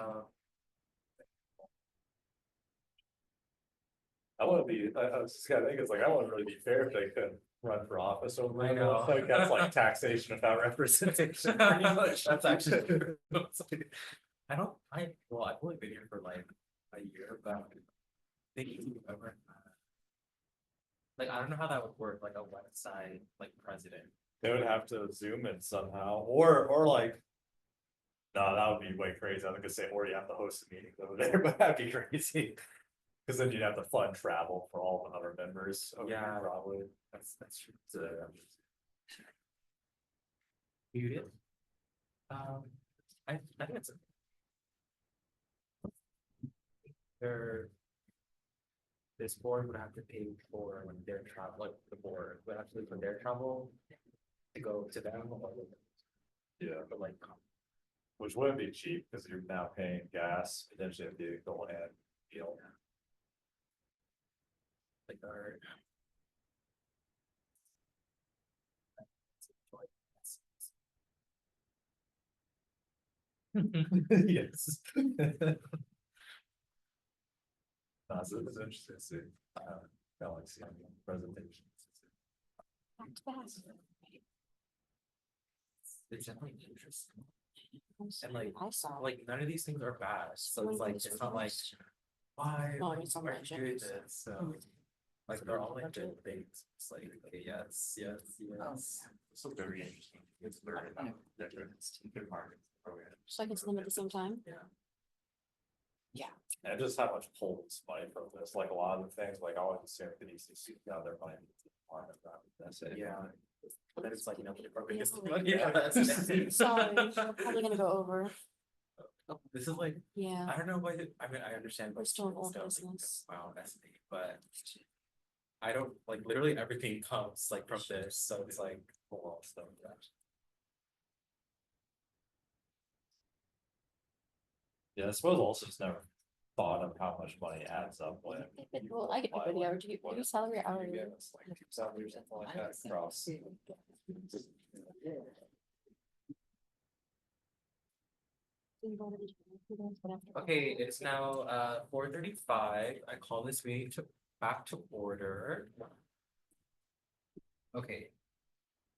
I wanna be, I was just kinda thinking, it's like, I wouldn't really be fair if they couldn't run for office over. I there. know. It's like, that's like taxation without representation, pretty much. That's actually true. It's like, I've only been here for like a year, but thank you ever. Like, I don't know how that would work, like a west side, like president. They would have to zoom in somehow, or like. No, that would be way crazy. I was gonna say, or you have to host a meeting over there, but that'd be crazy. Cause then you'd have to fund travel for all the other members. over there, Yeah. Probably. That's true. So, muted. I think it's. This board would have to pay for when their travel, like the board would have to pay for their travel to go to them or. Yeah. But like. Which wouldn't be cheap, cause you're now paying gas, potentially if you go ahead, you know. Like our. Yes. That's interesting to see. Kind of like seeing presentations. It's definitely interesting. I'm And sorry, like, I saw. like none of these things are bad, so it's like, it's not like, why No, are it's on you my doing agenda. this? So. Like, they're all like good things, it's like, okay, yes, yes, yes. So very interesting. It's learning about different markets. So I can see them at the same time? And just how much pulls money from this, like a lot of the things, like I always assume the ECC got their money. That's it. Yeah. But then it's like, you know, the biggest Yeah. money, yeah, that's it. Sorry, I'm probably gonna go over. This is like, Yeah, I don't know why, I mean, I understand. We're why still in students old don't think business. Wow, that's me, but. I don't, like, literally everything comes like from this, so it's like, well, stuff. Yeah, I suppose also just never thought of how much money adds up when. well, I get the video, do you salary or hourly? Yeah, it's like 2,000 or something like that across. Okay, it's now 4:35. I call this meeting back to order. Okay.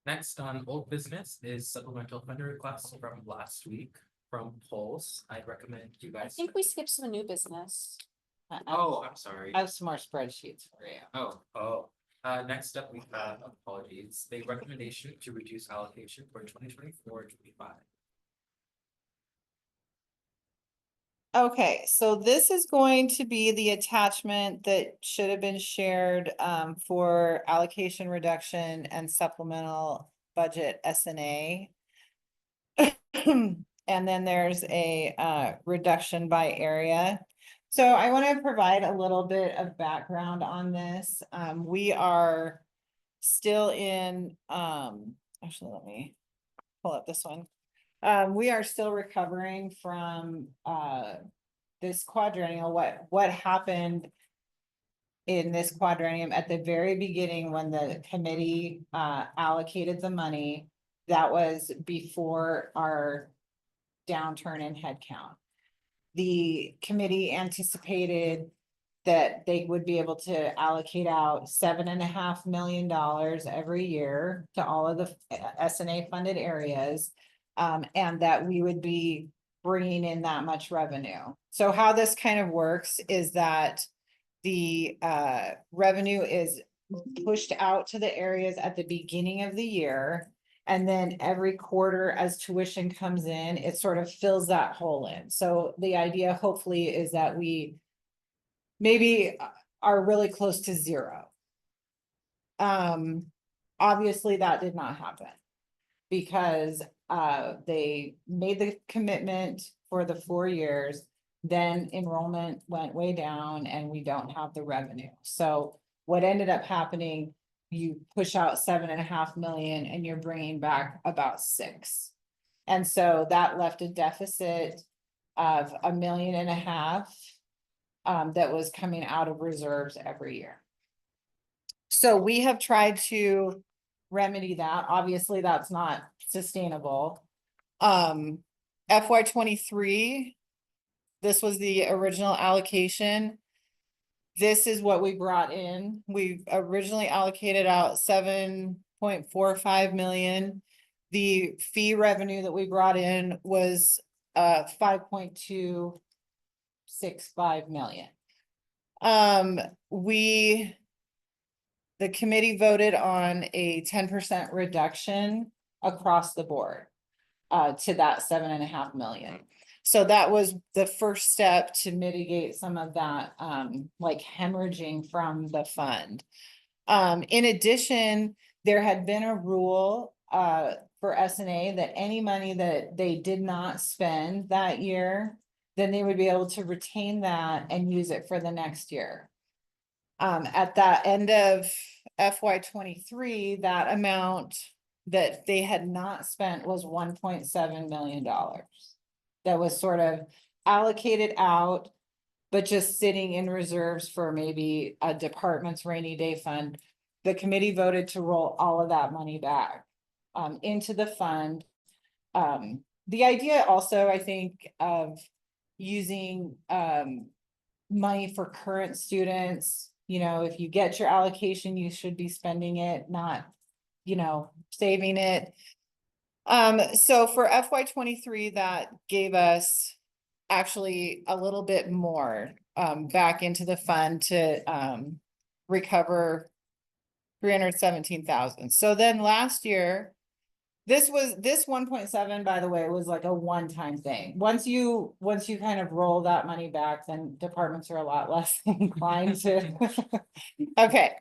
Next on old business is supplemental funding requests from last week from Pulse. I'd recommend you I guys. think we skipped some new business. Oh, I'm sorry. I have some more spreadsheets for you. Oh. Next up, we have apologies, the recommendation to reduce allocation for 2024-25. Okay, so this is going to be the attachment that should have been shared for allocation reduction and supplemental budget S&A. And then there's a reduction by area. So I want to provide a little bit of background on this. We are still in, actually, let me pull up this one. We are still recovering from this quadrennial, what happened in this quadrennium at the very beginning when the committee allocated the money. That was before our downturn in headcount. The committee anticipated that they would be able to allocate out $7.5 million every year to all of the S&A funded areas. And that we would be bringing in that much revenue. So how this kind of works is that the revenue is pushed out to the areas at the beginning of the year. And then every quarter as tuition comes in, it sort of fills that hole in. So the idea hopefully is that we maybe are really close to zero. Obviously that did not happen because they made the commitment for the 4 years, then enrollment went way down and we don't have the revenue. So what ended up happening, you push out 7.5 million and you're bringing back about 6. And so that left a deficit of 1.5 million that was coming out of reserves every year. So we have tried to remedy that. Obviously, that's not sustainable. FY 23, this was the original allocation. This is what we brought in. We originally allocated out 7.45 million. The fee revenue that we brought in was 5.265 million. The committee voted on a 10% reduction across the board to that 7.5 million. So that was the first step to mitigate some of that like hemorrhaging from the fund. In addition, there had been a rule for S&A that any money that they did not spend that year, then they would be able to retain that and use it for the next year. At the end of FY 23, that amount that they had not spent was $1.7 million. That was sort of allocated out, but just sitting in reserves for maybe a department's rainy day fund. The committee voted to roll all of that money back into the fund. The idea also, I think, of using money for current students, you know, if you get your allocation, you should be spending it, not, you know, saving it. So for FY 23, that gave us actually a little bit more back into the fund to recover 317,000. So then last year, this 1.7, by the way, was like a one-time thing. Once you kind of roll that money back, then departments are a lot less inclined to. Okay,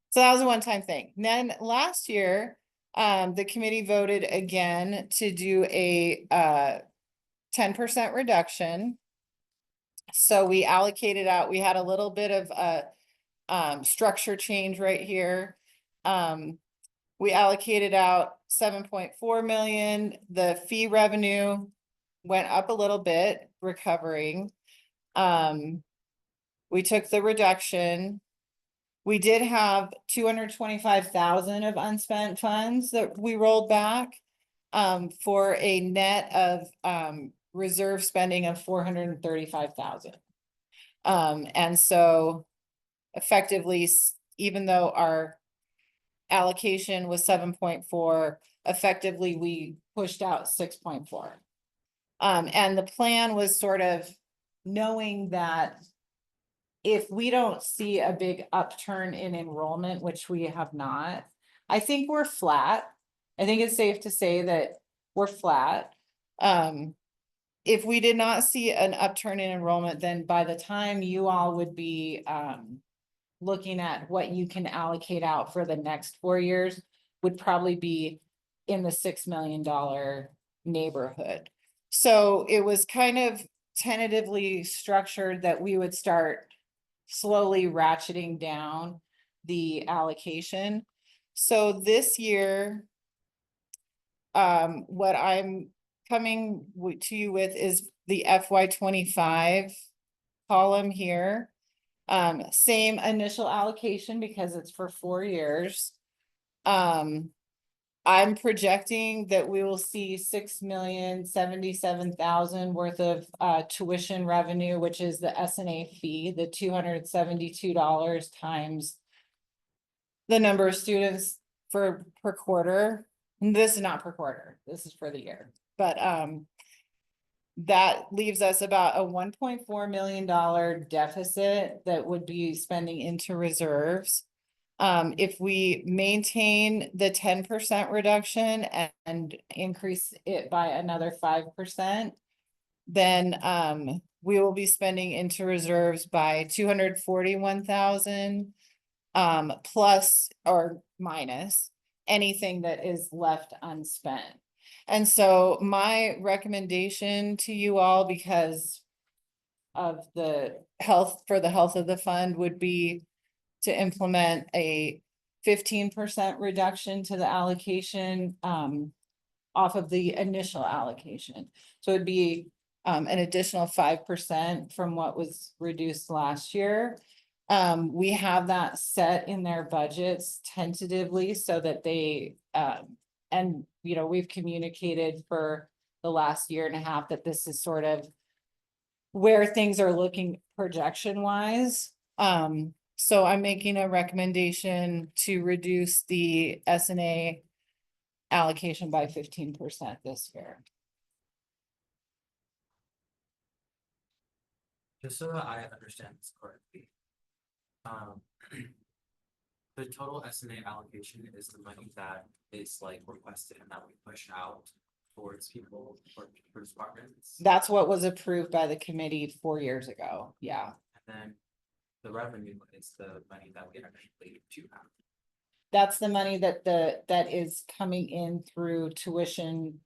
so that was a one-time thing. Then last year, the committee voted again to do a 10% reduction. So we allocated out, we had a little bit of a structure change right here. We allocated out 7.4 million. The fee revenue went up a little bit, recovering. We took the reduction. We did have 225,000 of unspent funds that we rolled back for a net of reserve spending of 435,000. And so effectively, even though our allocation was 7.4, effectively we pushed out 6.4. And the plan was sort of knowing that if we don't see a big upturn in enrollment, which we have not, I think we're flat. I think it's safe to say that we're flat. If we did not see an upturn in enrollment, then by the time you all would be looking at what you can allocate out for the next 4 years would probably be in the $6 million neighborhood. So it was kind of tentatively structured that we would start slowly ratcheting down the allocation. So this year, what I'm coming to you with is the FY 25 column here. Same initial allocation because it's for 4 years. I'm projecting that we will see 6,077,000 worth of tuition revenue, which is the S&A fee, the $272 times the number of students per quarter. And this is not per quarter, this is for the year. But that leaves us about a $1.4 million deficit that would be spending into reserves. If we maintain the 10% reduction and increase it by another 5%, then we will be spending into reserves by 241,000 plus or minus anything that is left unspent. And so my recommendation to you all, because of the health of the fund, would be to implement a 15% reduction to the allocation off of the initial allocation. So it'd be an additional 5% from what was reduced last year. We have that set in their budgets tentatively so that they, and, you know, we've communicated for the last year and a half that this is sort of where things are looking projection wise. So I'm making a recommendation to reduce the S&A allocation by 15% this year. Just so that I understand this correctly. Um. The total S&A allocation is the money that is like requested and that we push out towards people or for departments. That's what was approved by the committee 4 years ago. Yeah. And then the revenue is the money that we actually do have. That's the money that is coming in through tuition.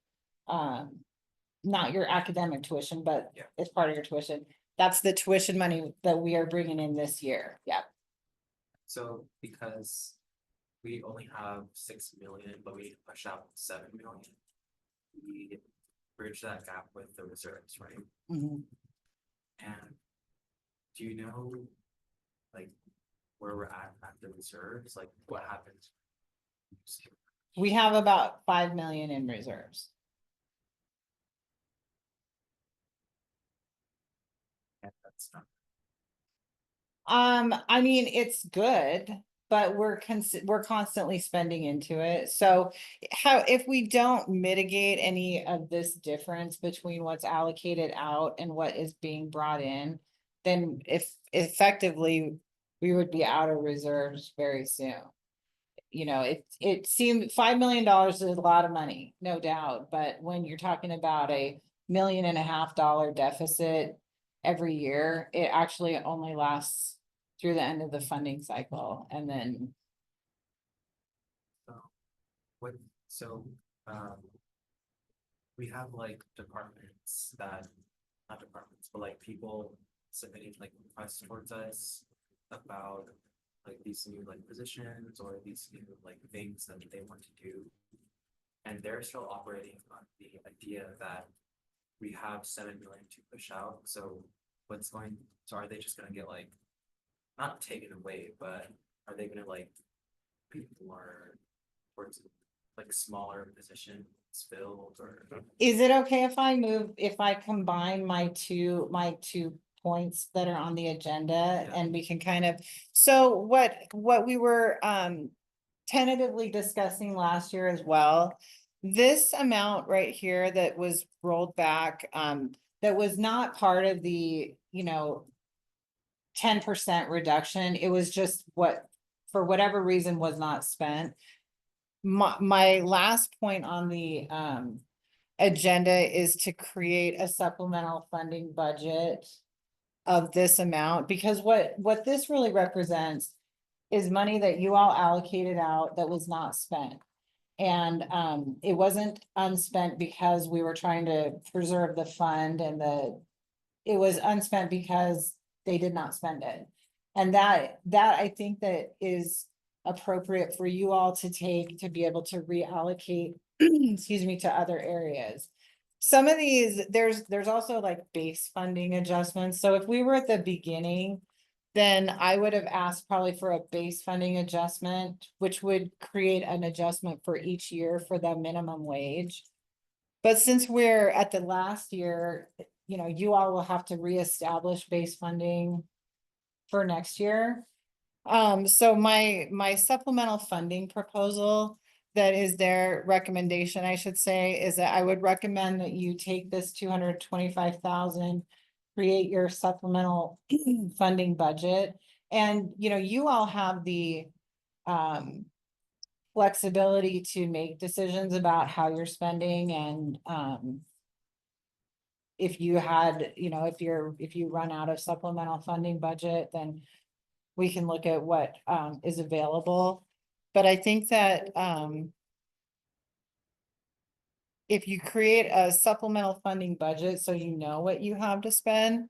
Not your academic tuition, but Yeah. it's part of your tuition. That's the tuition money that we are bringing in this year. Yeah. So because we only have 6 million, but we need to push out 7 million. We bridge that gap with the reserves, right? Mhm. And do you know, like, where we're at the reserves, like what happens? We have about 5 million in reserves. And that's not. I mean, it's good, but we're constantly spending into it. So if we don't mitigate any of this difference between what's allocated out and what is being brought in, then if effectively we would be out of reserves very soon. You know, it seemed $5 million is a lot of money, no doubt, but when you're talking about $1.5 million deficit every year, it actually only lasts through the end of the funding cycle, and then What, so, we have like departments that, not departments, but like people submitting like requests towards us about like these new like positions or these new like things that they want to do. And they're still operating on the idea that we have 7 million to push out, so so are they just gonna get like, not taken away, but are they gonna like be more towards like smaller positions filled or? is it okay if I combine my two points that are on the agenda and we can kind of, so what we were tentatively discussing last year as well. This amount right here that was rolled back, that was not part of the, 10% reduction. It was just what, for whatever reason, was not spent. My last point on the agenda is to create a supplemental funding budget of this amount, because what this really represents is money that you all allocated out that was not spent. And it wasn't unspent because we were trying to preserve the fund, and it was unspent because they did not spend it. And that I think that is appropriate for you all to take to be able to reallocate, excuse me, to other areas. Some of these, there's also like base funding adjustments. So if we were at the beginning, then I would have asked probably for a base funding adjustment, which would create an adjustment for each year for the minimum wage. But since we're at the last year, you all will have to reestablish base funding for next year. So my supplemental funding proposal that is their recommendation, I should say, is that I would recommend that you take this 225,000, create your supplemental funding budget. And, you all have the flexibility to make decisions about how you're spending, and if you had, if you run out of supplemental funding budget, then we can look at what is available. But I think that if you create a supplemental funding budget, so you know what you have to spend,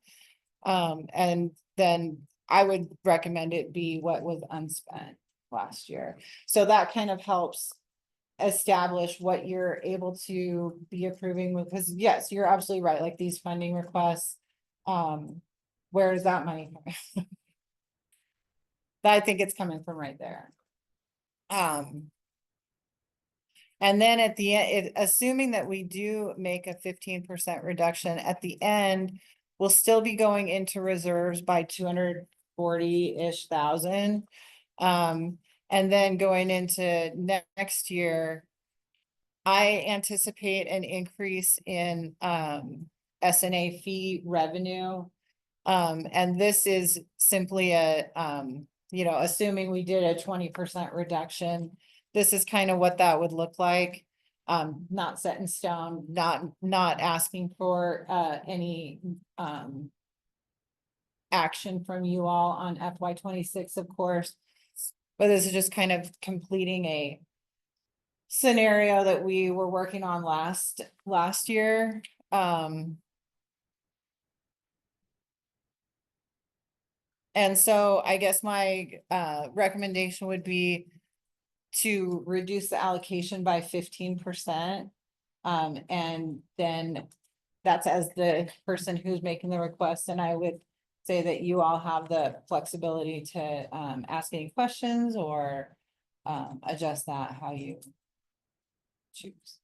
and then I would recommend it be what was unspent last year. So that kind of helps establish what you're able to be approving with, because yes, you're absolutely right, like these funding requests, where is that money coming? I think it's coming from right there. And then at the end, assuming that we do make a 15% reduction at the end, we'll still be going into reserves by 240-ish thousand. And then going into next year, I anticipate an increase in S&A fee revenue. And this is simply a assuming we did a 20% reduction, this is kind of what that would look like. Not set in stone, not asking for any action from you all on FY26, of course. But this is just kind of completing a scenario that we were working on last year. And so I guess my recommendation would be to reduce the allocation by 15%. And then that's as the person who's making the request, and I would say that you all have the flexibility to ask any questions or adjust that how you choose.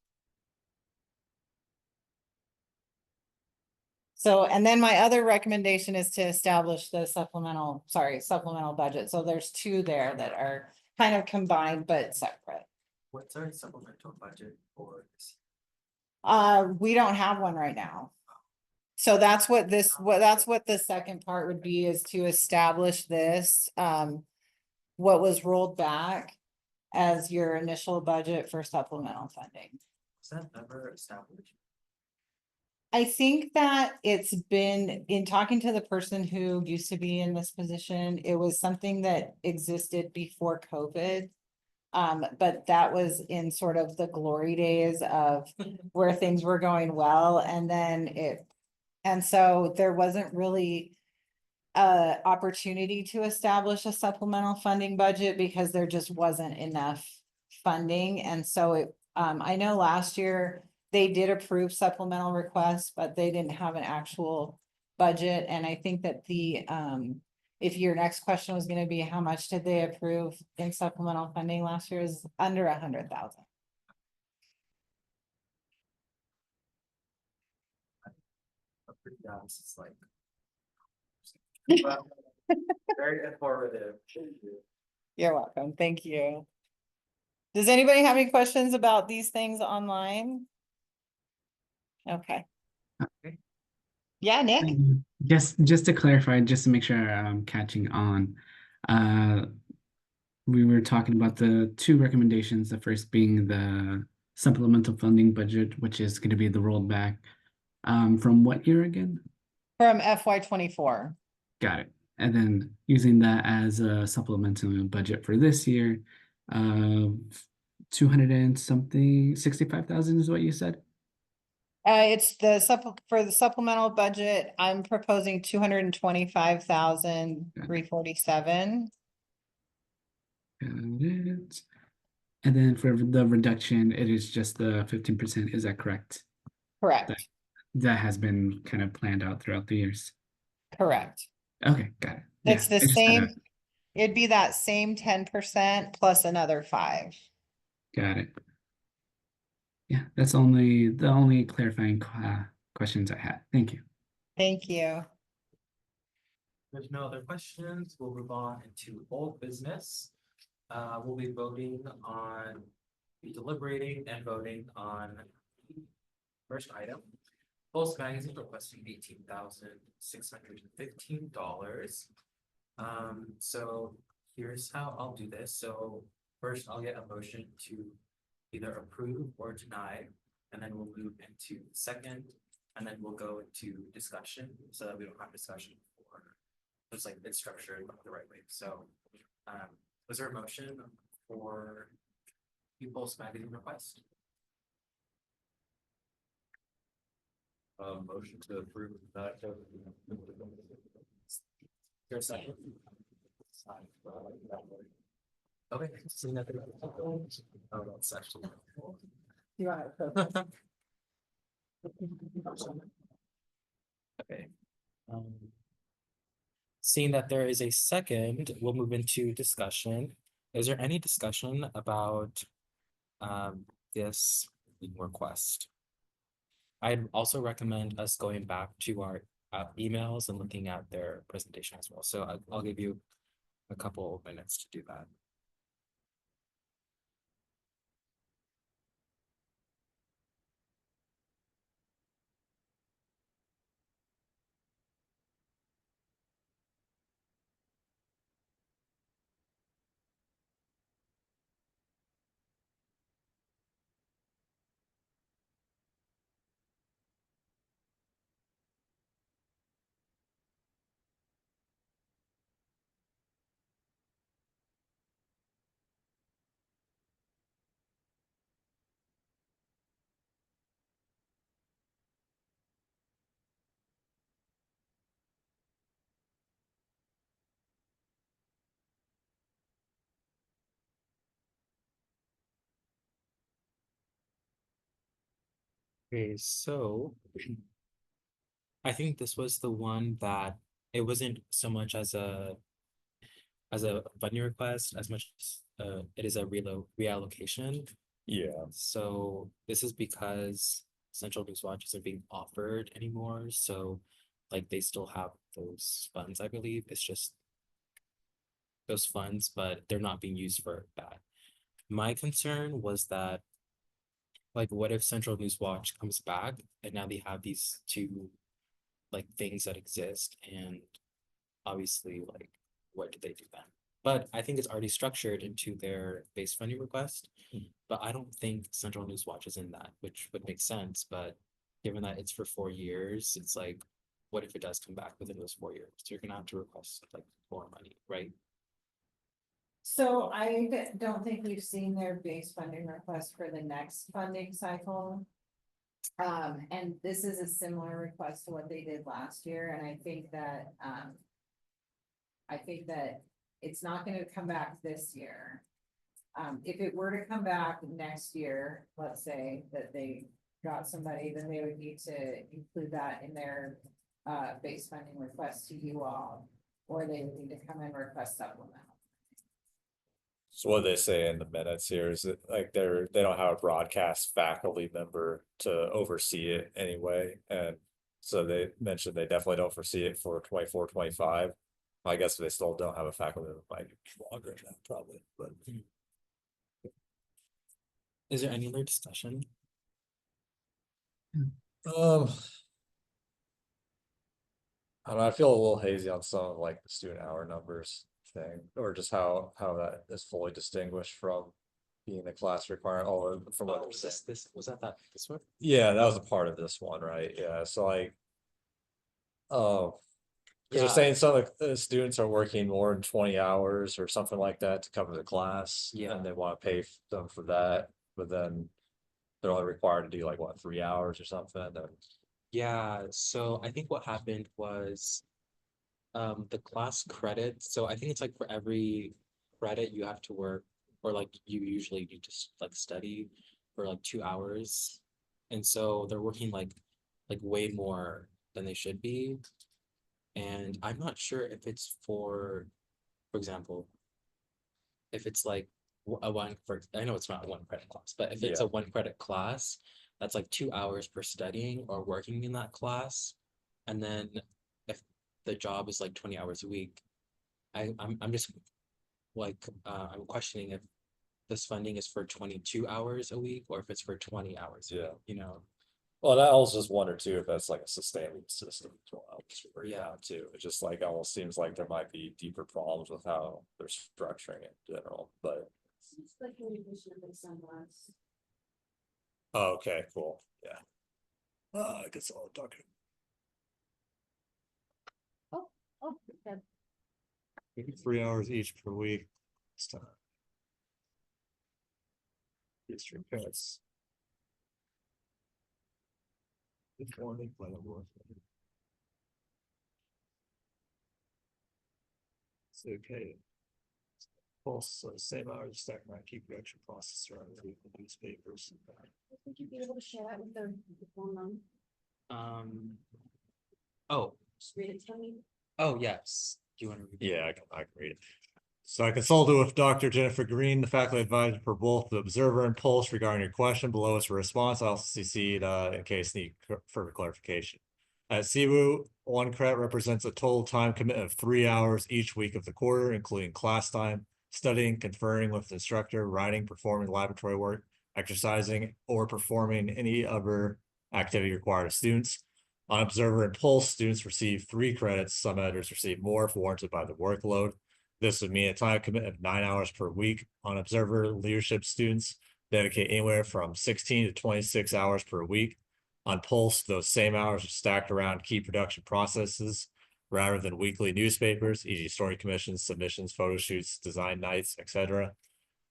So, and then my other recommendation is to establish the supplemental budget. So there's two there that are kind of combined but separate. What's our supplemental budget for this? We don't have one right now. So that's what the second part would be, is to establish this, what was rolled back as your initial budget for supplemental funding. Was that ever established? I think that it's been, in talking to the person who used to be in this position, it was something that existed before COVID. But that was in sort of the glory days of where things were going well, and so there wasn't really opportunity to establish a supplemental funding budget because there just wasn't enough funding. And so I know last year they did approve supplemental requests, but they didn't have an actual budget. And I think that if your next question was going to be how much did they approve in supplemental funding last year, is under 100,000. It's like very informative. You're welcome. Thank you. Does anybody have any questions about these things online? Okay. Okay. Yeah, Nick? Just to clarify, just to make sure I'm catching on, we were talking about the two recommendations, the first being the supplemental funding budget, which is going to be the rolled back from what year again? From FY24. Got it. And then using that as a supplemental budget for this year, 200 and something, 65,000 is what you said? It's for the supplemental budget, I'm proposing 225,347. Got it. And then for the reduction, it is just the 15%. Is that correct? Correct. That has been kind of planned out throughout the years. Correct. Okay, got it. It's Yeah, the I just had same. It'd be that same 10% plus another 5. Got it. Yeah, that's the only clarifying questions I had. Thank you. Thank you. There's no other questions. We'll move on into old business. We'll be deliberating and voting on the first item. Pulse Magazine requesting $18,615. So here's how I'll do this. So first I'll get a motion to either approve or deny, and then we'll move into second, and then we'll go into discussion so that we don't have discussion before. It's like it's structured the right way. So was there a motion for the Pulse Magazine request? Motion to approve that. Your second. Okay, seeing nothing. Oh, that's actually. You want Okay. Seeing that there is a second, we'll move into discussion. Is there any discussion about this request? I'd also recommend us going back to our emails and looking at their presentation as well. So I'll give you a couple of minutes to do that. Okay, so I think this was the one that it wasn't so much as a funding request as much as it is a reallocation. Yeah, So this is because Central News Watch isn't being offered anymore. So like they still have those funds, I believe. It's just those funds, but they're not being used for that. My concern was that like what if Central News Watch comes back and now they have these two like things that exist and obviously like what do they do then? But I think it's already structured into their base funding request. But I don't think Central News Watch is in that, which would make sense. But given that it's for 4 years, it's like, what if it does come back within those 4 years? You're gonna have to request like more money, right? So I don't think we've seen their base funding request for the next funding cycle. And this is a similar request to what they did last year, and I think that, it's not gonna come back this year. If it were to come back next year, let's say that they got somebody, then they would need to include that in their, base funding request to you all. Or they would need to come and request supplemental. so what they say in the minutes here is that like they don't have a broadcast faculty member to oversee it anyway, and so they mentioned they definitely don't foresee it for 24-25. I guess they still don't have a faculty member, might be longer than that probably, but. Is there any other discussion? I don't know, I feel a little hazy on some of like the student hour numbers thing, or just how that is fully distinguished from being the class requirement, or from what they're saying. This was that this one? Yeah, that was a part of this one, right? Yeah, so like. Oh. Cause they're Yeah. saying some of the students are working more than 20 hours or something like that to cover the class. Yeah. And they wanna pay them for that, but then. They're only required to do like what, 3 hours or something, and Yeah, so I think what happened was the class credit, so I think it's like for every credit you have to work, or like you usually need to like study for like 2 hours. And so they're working like way more than they should be. And I'm not sure if it's for example, if it's like a one for, I know it's not a 1 credit class, but if it's Yeah. a 1 credit class, that's like 2 hours per studying or working in that class. And then if the job is like 20 hours a week, I'm just like I'm questioning if this funding is for 22 hours a week or if it's for 20 hours a Yeah. week, you know? well, I was just wondering too, if that's like a sustainable system as well, Yeah. too, it just like almost seems like there might be deeper problems with how they're structuring it in general, but. It's like communication based on us. Oh, okay, cool, yeah. I guess I'll talk. Oh, okay. Maybe 3 hours each per week. District cuts. It's okay. Also, same hours, stack might keep production process around the newspapers. Would you be able to share that with the phone line? Oh, Just read it to me. oh, yes. you want to? Yeah, I can read it. So I consulted with Dr. Jennifer Green, the faculty advisor for both the Observer and Pulse regarding your question. Below is a response. I also CC'd in case need further clarification. At CWU, 1 credit represents a total time commitment of 3 hours each week of the quarter, including class time, studying, conferring with the instructor, writing, performing laboratory work, exercising, or performing any other activity required of students. On Observer and Pulse, students receive 3 credits. Some editors receive more if warranted by the workload. This would mean a time commitment of 9 hours per week. On Observer, leadership students dedicate anywhere from 16 to 26 hours per week. On Pulse, those same hours are stacked around key production processes rather than weekly newspapers, e.g. story commissions, submissions, photo shoots, design nights, etc.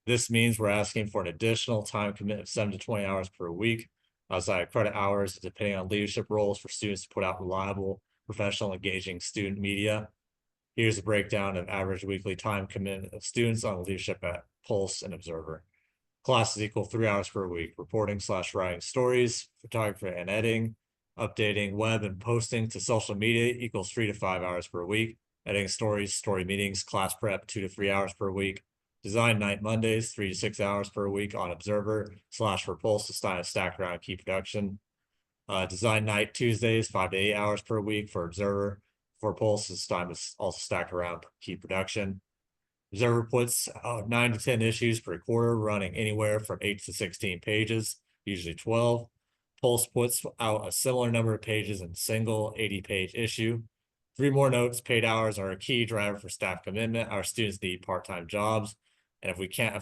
This means we're asking for an additional time commitment of 7 to 20 hours per week outside of credit hours, depending on leadership roles for students to put out reliable, professional, engaging student media. Here's a breakdown of average weekly time commitment of students on leadership at Pulse and Observer. Classes equal 3 hours per week. Reporting/writing stories, photography and editing, updating web and posting to social media equals 3 to 5 hours per week. Editing stories, story meetings, class prep 2 to 3 hours per week. Design night Mondays 3 to 6 hours per week on Observer / for Pulse to stack around key production. Design night Tuesdays 5 to 8 hours per week for Observer. For Pulse, this time is also stacked around key production. Observer puts out 9 to 10 issues per quarter, running anywhere from 8 to 16 pages, usually 12. Pulse puts out a similar number of pages in a single 80-page issue. 3 more notes. Paid hours are a key driver for staff commitment. Our students need part-time jobs, and if we can't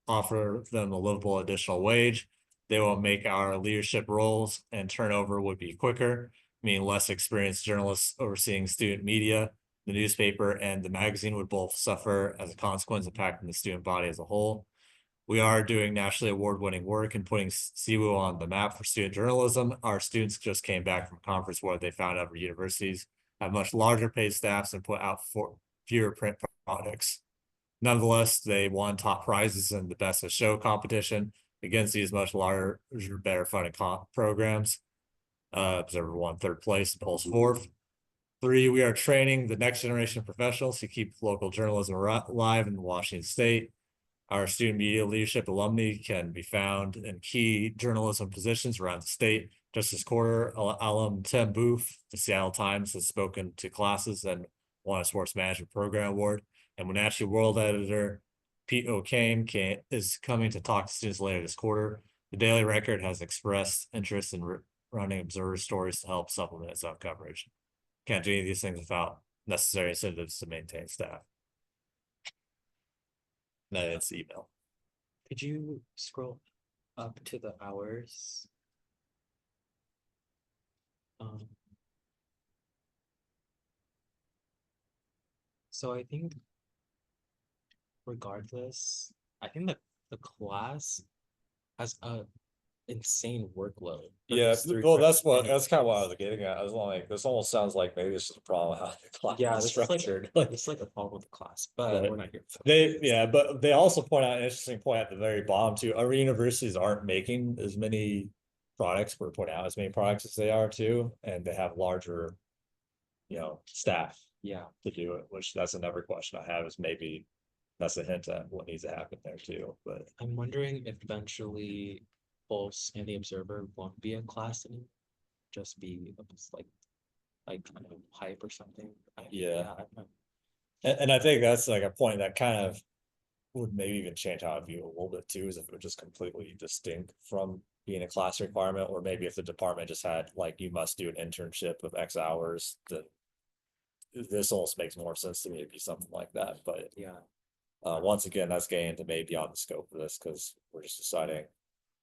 offer them a livable additional wage, they will make our leadership roles and turnover would be quicker, meaning less experienced journalists overseeing student media. The newspaper and the magazine would both suffer as a consequence, impacting the student body as a whole. We are doing nationally award-winning work and putting CWU on the map for student journalism. Our students just came back from a conference where they found other universities have much larger paid staffs and put out fewer print products. Nonetheless, they won top prizes in the Best of Show competition against these much larger, better funded programs. Observer won 3rd place, Pulse 4th. 3, we are training the next generation of professionals to keep local journalism alive in Washington State. Our student media leadership alumni can be found in key journalism positions around the state. Just this quarter, alum Tim Booth, the Seattle Times, has spoken to classes and won a sports management program award. And Wenatchee World editor Pete O'Kane is coming to talk to students later this quarter. The Daily Record has expressed interest in running Observer stories to help supplement its own coverage. Can't do any of these things without necessary incentives to maintain staff. Then it's email. Could you scroll up to the hours? So I think regardless, I think that the class has a insane workload. for Yeah, these 3 well, credits, that's and kind of what I was getting at. I was like, this almost sounds like maybe it's just a problem how the class yeah, is this is like structured. it's like a problem with the class, but Right. we're not here. for They, that. yeah, but they also point out an interesting point at the very bottom too. Our universities aren't making as many products, we're putting out as many products as they are too, and they have larger, staff Yeah, to do it, which that's another question I have is maybe that's a hint at what needs to happen there too, but. I'm wondering if eventually Pulse and the Observer won't be a class anymore, just be like kind of hype or something. Yeah. I'm not- And I think that's like a point that kind of would maybe even change how I view it a little bit too, is if it was just completely distinct from being a class requirement, or maybe if the department just had like, you must do an internship of X hours, then this almost makes more sense to me to be something like that, but yeah. once again, that's getting into maybe beyond the scope of this, because we're just deciding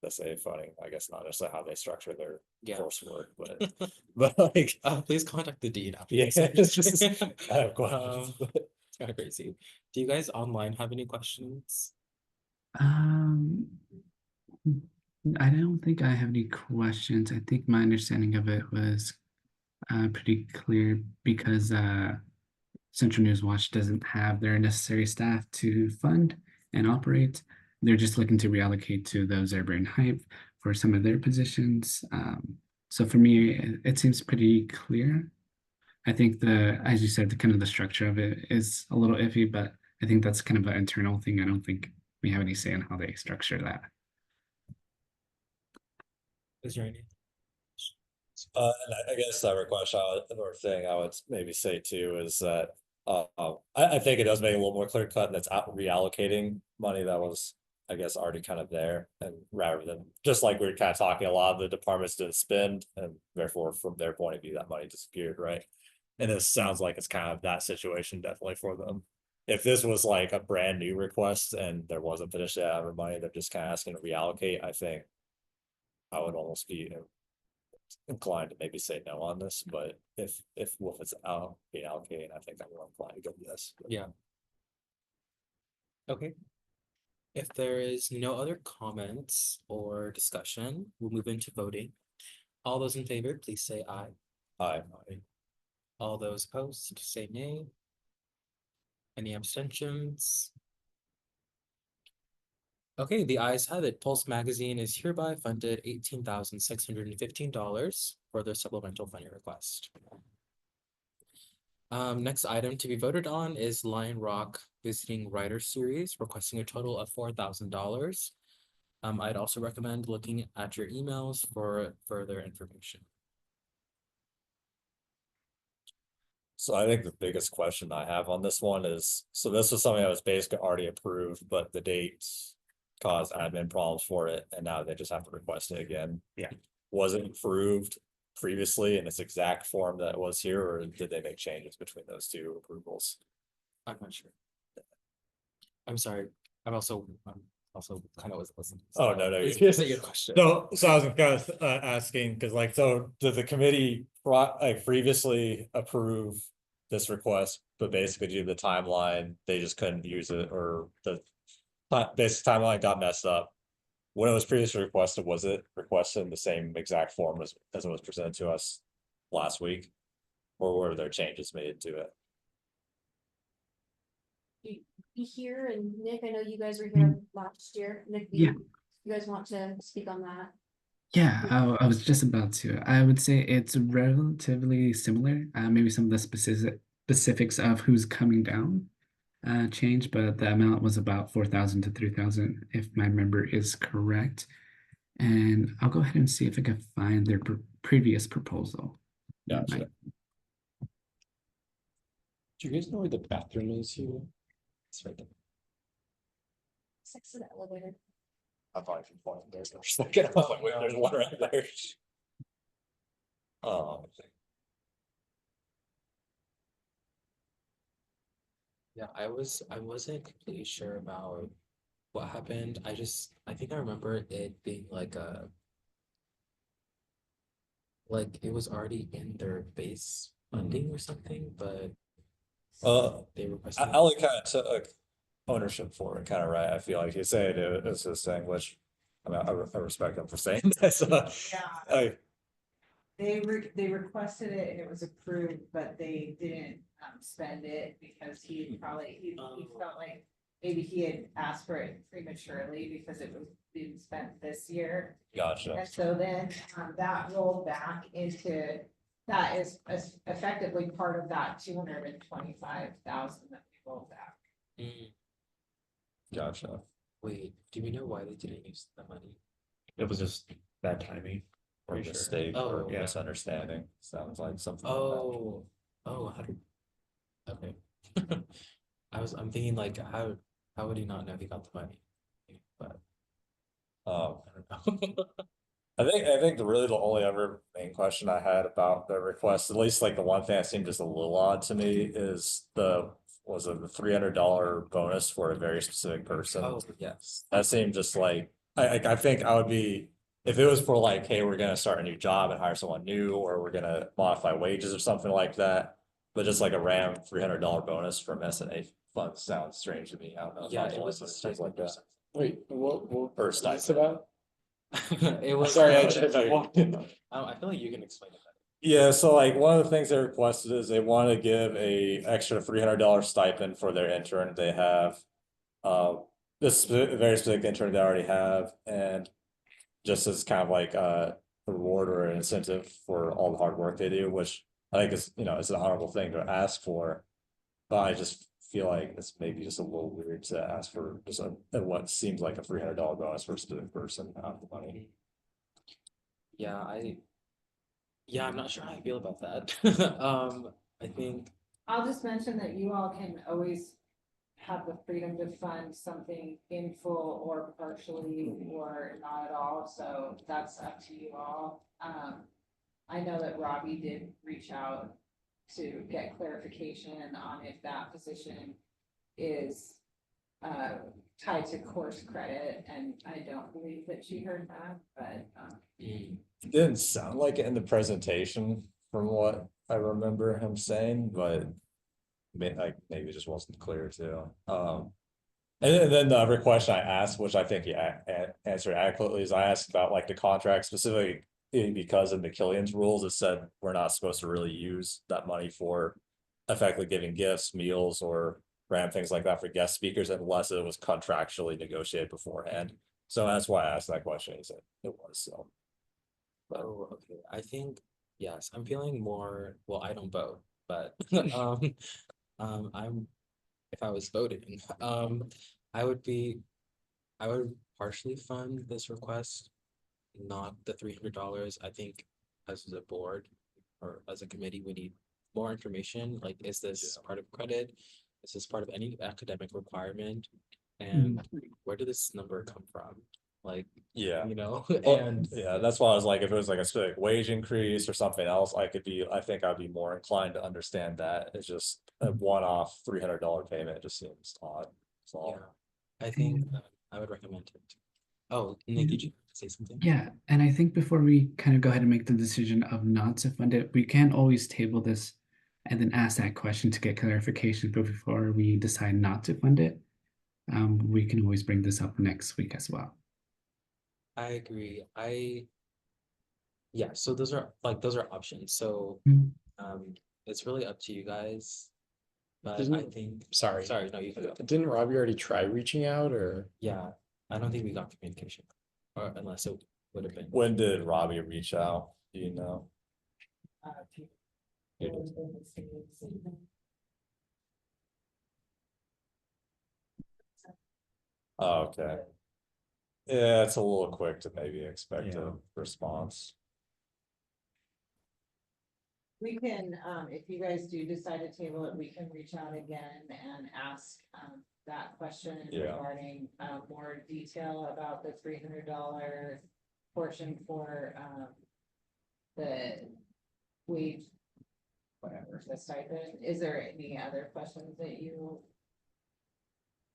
that's a funding, I guess not necessarily how they structure their Yeah. coursework, but like, Please contact the dean after yeah, this. it's just, I have questions. It's kind of crazy. Do you guys online have any questions? Um, I don't think I have any questions. I think my understanding of it was pretty clear because Central News Watch doesn't have their necessary staff to fund and operate. They're just looking to reallocate to the Observer and Hype for some of their positions. So for me, it seems pretty clear. I think as you said, the kind of the structure of it is a little iffy, but I think that's kind of an internal thing. I don't think we have any say in how they structure that. Is there any? And I guess that request or thing I would maybe say too is that, I think it does make it a little more clear cut and it's out reallocating money that was, I guess, already kind of there, and rather than, just like we were kind of talking, a lot of the departments didn't spend, and therefore from their point of view, that money disappeared, right? And this sounds like it's kind of that situation definitely for them. If this was like a brand new request and there wasn't finished out of money, they're just kind of asking to reallocate, I think I would almost be inclined to maybe say no on this, but if it's out being allocated, I think I'm more inclined to go yes. Yeah. Okay. If there is no other comments or discussion, we'll move into voting. All those in favor, please say aye. Aye. All those opposed, say nay. Any abstentions? Okay, the ayes have it. Pulse Magazine is hereby funded $18,615 for their supplemental funding request. Next item to be voted on is Lion Rock Visiting Writer Series, requesting a total of $4,000. I'd also recommend looking at your emails for further information. So I think the biggest question I have on this one is, so this was something that was basically already approved, but the dates caused admin problems for it, and now they just have to request it again. Yeah. Was it approved previously in its exact form that it was here, or did they make changes between those two approvals? I'm not sure. I'm sorry. I'm also kind of was listening. Oh, no, Please you're- say your question. So I was kind of asking, because like, so did the committee like previously approve this request, but basically due to the timeline, they just couldn't use it, or the basic timeline got messed up? When it was previously requested, was it requested in the same exact form as it was presented to us last week? Or were there changes made to it? Be here, and Nick, I know you guys were here last year. Nick, Yeah. you guys want to speak on that? Yeah, I was just about to. I would say it's relatively similar. Maybe some of the specifics of who's coming down changed, but the amount was about 4,000 to 3,000, if my memory is correct. And I'll go ahead and see if I can find their previous proposal. That Gotcha. might- Do you guys know where the bathroom is here? It's right there. Sex to the elevator. I thought I could point there for a second. I was like, wait, there's one right there. Yeah, I wasn't completely sure about what happened. I think I remember it being like it was already in their base funding or something, but they requested. Ali kind of took ownership for it, kind of, right? I feel like he said it's his thing, which I mean, I respect him for saying this. Yeah. They requested it and it was approved, but they didn't spend it because he felt like maybe he had asked for it prematurely because it was being spent this year. Gotcha. And so then that rolled back into, that is effectively part of that 225,000 that we rolled back. Gotcha. Wait, do we know why they didn't use the money? It was just bad timing or Pretty sure. mistake or Oh, yeah. misunderstanding. Sounds like something. like that. How did? Okay. I'm thinking like how would he not know he got the money? But I don't know. I think the only other main question I had about the request, at least like the one thing that seemed just a little odd to me, is the $300 bonus for a very specific person. Oh, yes. That seemed just like, I think I would be, if it was for like, hey, we're gonna start a new job and hire someone new, or we're gonna modify wages or something like that. But just like a random $300 bonus from S&A funds sounds strange to me. I don't know. Yeah, it was stuff like that. Wait, what Or is this stipend. about? It was. Sorry, I just walked in. I feel like you can explain it better. Yeah, so like one of the things they requested is they want to give a extra $300 stipend for their intern they have. This very specific intern they already have, and just as kind of like a reward or an incentive for all the hard work they do, which I think it's, you know, it's an honorable thing to ask for. But I just feel like it's maybe just a little weird to ask for just what seems like a $300 bonus for a specific person out of the money. Yeah, I'm not sure how I feel about that. I think, I'll just mention that you all can always have the freedom to fund something in full or partially or not at all, so that's up to you all. I know that Robbie did reach out to get clarification on if that position is tied to course credit, and I don't believe that she heard that, but It didn't sound like it in the presentation from what I remember him saying, but maybe it just wasn't clear too. And then the other question I asked, which I think he answered adequately, is I asked about like the contract specifically because in McKillian's rules, it said we're not supposed to really use that money for effectively giving gifts, meals, or random things like that for guest speakers unless it was contractually negotiated beforehand. So that's why I asked that question. He said it was so. oh, okay, I think, yes, I'm feeling more, well, I don't vote, but, I'm, if I was voting, I would be, I would partially fund this request, not the $300. I think as a board or as a committee, we need more information. Like, is this part of credit? Is this part of any academic requirement? And where did this number come from? Like, Yeah. you know, Well, and yeah, that's why I was like, if it was like a specific wage increase or something else, I think I'd be more inclined to understand that. It's just a one-off $300 payment. It just seems odd. That's all. yeah, I think I would recommend it. Oh, Nick, did you say something? Yeah, and I think before we kind of go ahead and make the decision of not to fund it, we can always table this and then ask that question to get clarification. But before we decide not to fund it, we can always bring this up next week as well. I agree. Yeah, so those are options. So Mm. it's really up to you guys. But I Didn't- think, Sorry, sorry, no, you can go. didn't Robbie already try reaching out or? Yeah, I don't think we got communication, or unless it would have been. When did Robbie reach out? Do you know? Oh, okay. Yeah, it's a little quick to maybe expect a response. we can, if you guys do decide to table it, we can reach out again and ask, that question Yeah. regarding, more detail about the $300 portion for, the wage, whatever, the stipend. Is there any other questions that you?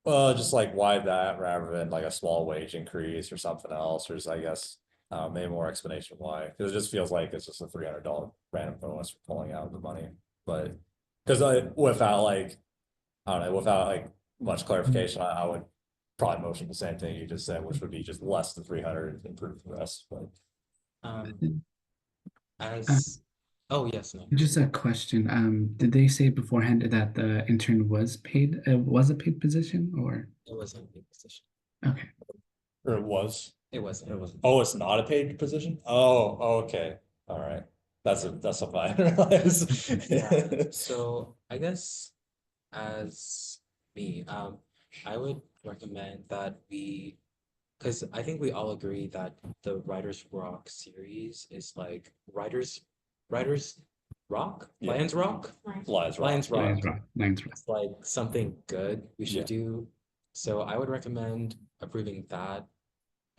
Well, just like why that rather than like a small wage increase or something else, or just I guess maybe more explanation why, because it just feels like it's just a $300 random bonus for pulling out of the money. But because without like I don't know, without like much clarification, I would probably motion the same thing you just said, which would be just less than 300 improve the rest. But As oh yes, no, Just a question. Did they say beforehand that the intern was paid? Was a paid position or? it wasn't a big position. Okay. or it was. It wasn't. It was. Oh, it's not a paid position. Oh, okay. All right. That's a I didn't realize. Yeah, so I guess as me, I would recommend that we, because I think we all agree that the Writers Rock series is like Writers Rock? Yeah. Lions Rock? Lies, Lions Rock. Lions Rock. Lions Rock. It's like something good we Yeah. should do. So I would recommend approving that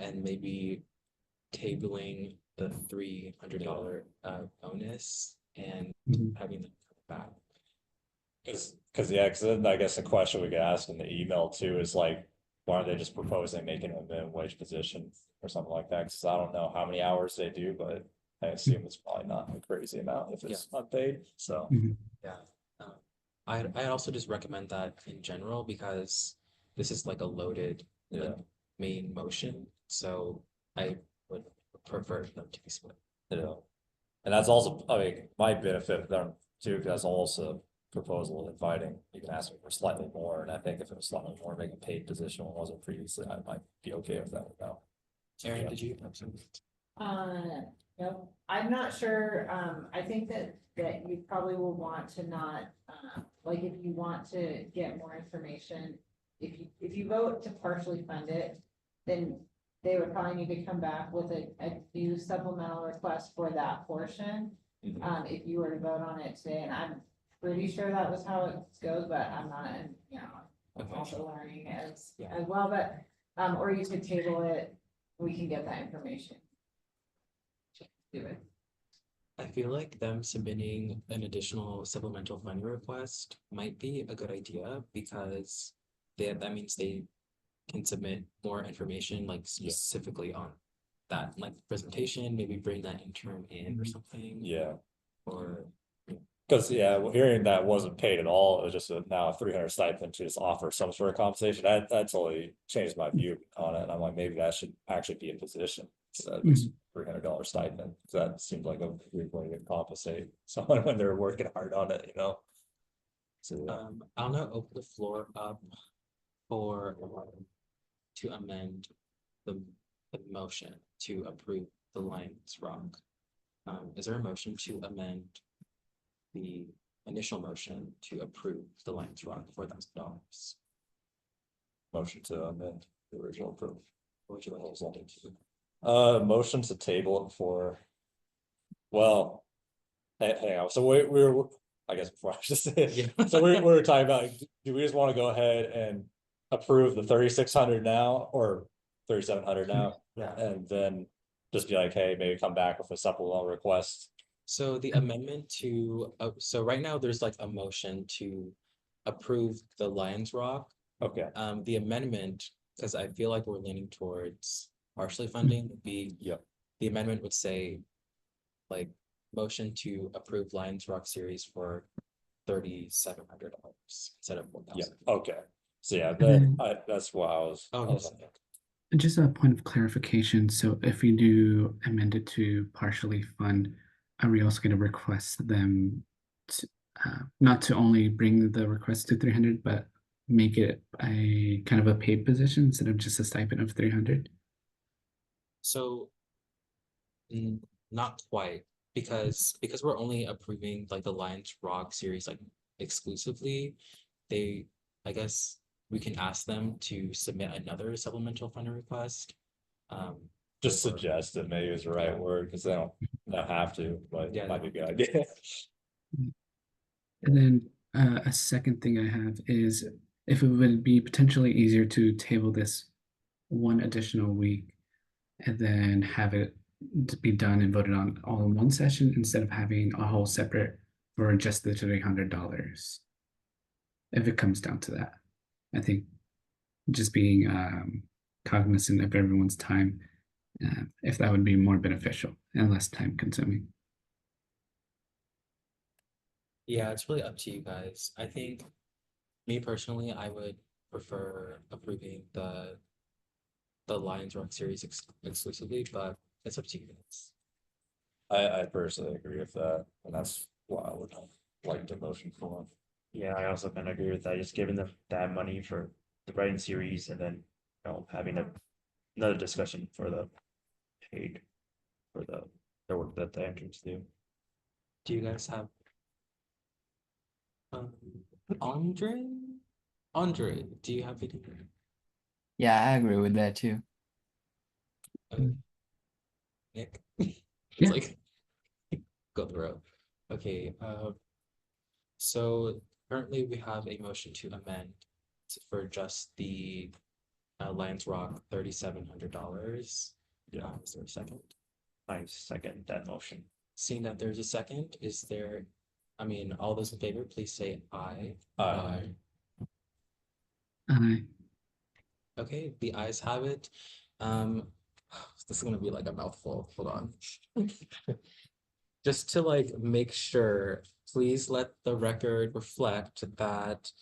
and maybe tabling the $300 bonus and Mhm. having them come back. Because then I guess the question we could ask in the email too is like, why aren't they just proposing making a minimum wage position or something like that? Because I don't know how many hours they do, but I assume it's probably not a crazy amount if it's unpaid. So Mhm. Yeah. I also just recommend that in general because this is like a loaded like, main motion. So I would prefer them to be split. and that's also, I mean, might benefit them too, because that's also proposal inviting. You can ask them for slightly more, and I think if it was slightly more, make a paid position when it wasn't previously, I might be okay with that now. Aaron, did you have something? Nope, I'm not sure, I think that you probably will want to not, like, if you want to get more information. If you vote to partially fund it, then they would probably need to come back with a new supplemental request for that portion. Mhm. If you were to vote on it today, and I'm pretty sure that was how it goes, but I'm not, I'm also learning as well, but, or you could table it, we can get that information. Do it. I feel like them submitting an additional supplemental funding request might be a good idea because that means they can submit more information like specifically on that like presentation, maybe bring that intern in or something. Yeah, Or cause well, hearing that wasn't paid at all, it was just now a 300 stipend to just offer some sort of compensation, that totally changed my view on it, and I'm like, maybe that should actually be a position. So it's $300 stipend, that seems like a weird way to compensate someone when they're working hard on it, So, I'll now open the floor up for to amend the motion to approve the Lions Rock. Is there a motion to amend the initial motion to approve the Lions Rock $4,000? motion to amend the original approval. What would you like to send it to? Motion to table it for. Well. Hang on, so we're, I guess before I should say it, so we're talking about, do we just wanna go ahead and approve the 3,600 now, or 3,700 now? Yeah. And then just be like, hey, maybe come back with a supplemental request. So the amendment to, so right now there's like a motion to approve the Lions Rock. Okay, The amendment, because I feel like we're leaning towards partially funding, would be. Yep. The amendment would say, like, motion to approve Lions Rock series for $3,700 instead of 4,000. okay, so yeah, that's what I was. Oh, I was yes. thinking. Just a point of clarification. So if we do amend it to partially fund, are we also going to request them to, not to only bring the request to 300, but make it a kind of a paid position instead of just a stipend of 300? So not quite, because we're only approving like the Lions Rock series like exclusively. I guess we can ask them to submit another supplemental funding request. Just suggest it maybe is the right word, because they don't have to, but it might be a good idea. And then a second thing I have is if it would be potentially easier to table this one additional week and then have it to be done and voted on all in one session instead of having a whole separate for just the $300. If it comes down to that, I think just being cognizant of everyone's time, if that would be more beneficial and less time consuming. Yeah, it's really up to you guys. I think, me personally, I would prefer approving the Lions Rock series exclusively, but it's up to you guys. I personally agree with that, and that's why I would like the motion for. Yeah, I also kind of agree with that. Just giving them that money for the writing series, and then having another discussion for the paid for the work that the interns do. Do you guys have Andre? Andre, do you have any? Yeah, I agree with that too. Nick? Yeah. It's like go through. Okay, so currently we have a motion to amend for just the Lions Rock $3,700. Yeah. Is there a second? I second that motion. Seeing that there's a second, is there, all those in favor, please say aye. Aye. Aye. Okay, the ayes have it. This is gonna be like a mouthful. Hold on. Just to like make sure, please let the record reflect that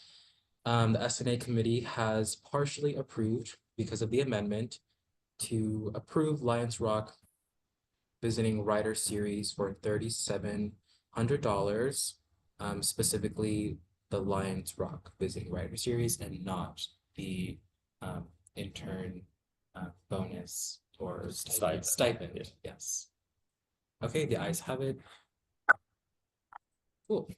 the S&A committee has partially approved because of the amendment to approve Lions Rock visiting writer series for $3,700, specifically the Lions Rock visiting writer series and not the intern bonus or Stipend. stipend. Yes. Okay, the ayes have it. Cool.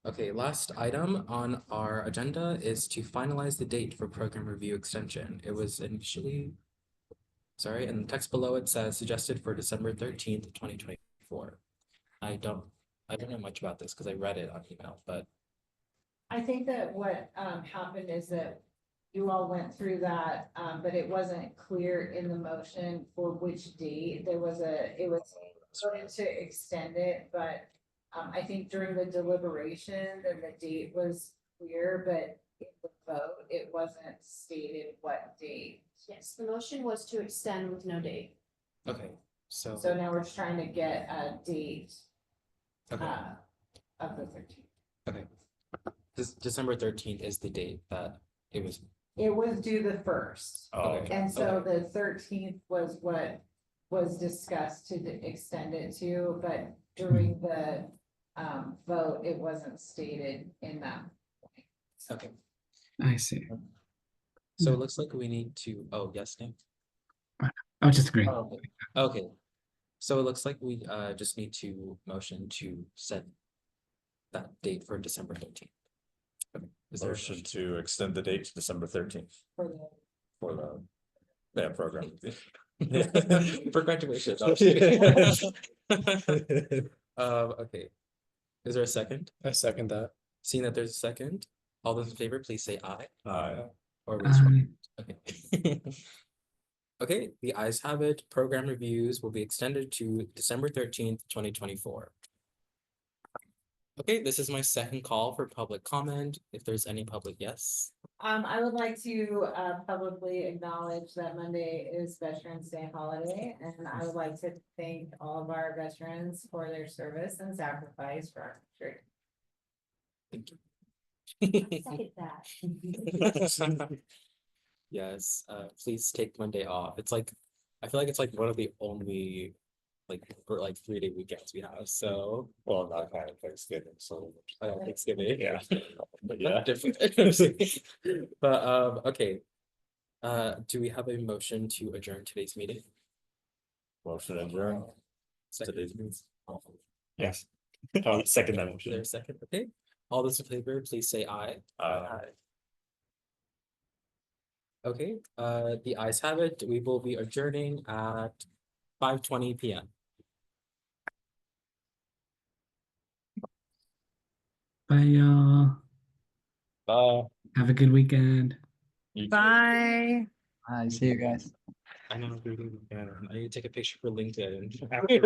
Okay, last item on our agenda is to finalize the date for program review extension. It was initially, sorry, in the text below it says suggested for December 13th, 2024. I don't know much about this because I read it on email, but I think that what happened is that you all went through that, but it wasn't clear in the motion for which date. It was voted to extend it, but I think during the deliberation, then the date was clear, but in the vote, it wasn't stated what date. Yes, the motion was to extend with no date. okay, so, So now we're just trying to get a date okay, of the 13th. okay. This December 13th is the date that it was. It was due the 1st. Oh, Okay. And so the 13th was what was discussed to extend it to, but during the vote, it wasn't stated in that. Okay, I see. so it looks like we need to, oh, yes, Nick? I'll just agree. Oh, okay. So it looks like we just need to motion to set that date for December 13th. Okay. Is there a Motion to extend the date to December 13th For the for the program. for graduation? Okay. Is there a second? I second that. Seeing that there's a second, all those in favor, please say aye. Or Um, raise your hand. Okay. Okay, the ayes have it. Program reviews will be extended to December 13th, 2024. Okay, this is my second call for public comment. If there's any public, yes. I would like to publicly acknowledge that Monday is Veterans Day holiday, and I would like to thank all of our veterans for their service and sacrifice for our country. Thank you. Second that. Yes, please take Monday off. It's like, I feel like it's like one of the only like 3-day weekends we have, so. Well, not kind of Thanksgiving, so. Thanksgiving. Yeah. But yeah. Different. But, okay. Do we have a motion to adjourn today's meeting? Motion adjourned. Second. Today's meeting. Yes. Second that Is there a motion. second? Okay, all those in favor, please say aye. Okay, the ayes have it. We will be adjourning at 5:20 PM. Bye, y'all. Have a good weekend. Bye. I see you guys. I know, I need to take a picture for LinkedIn.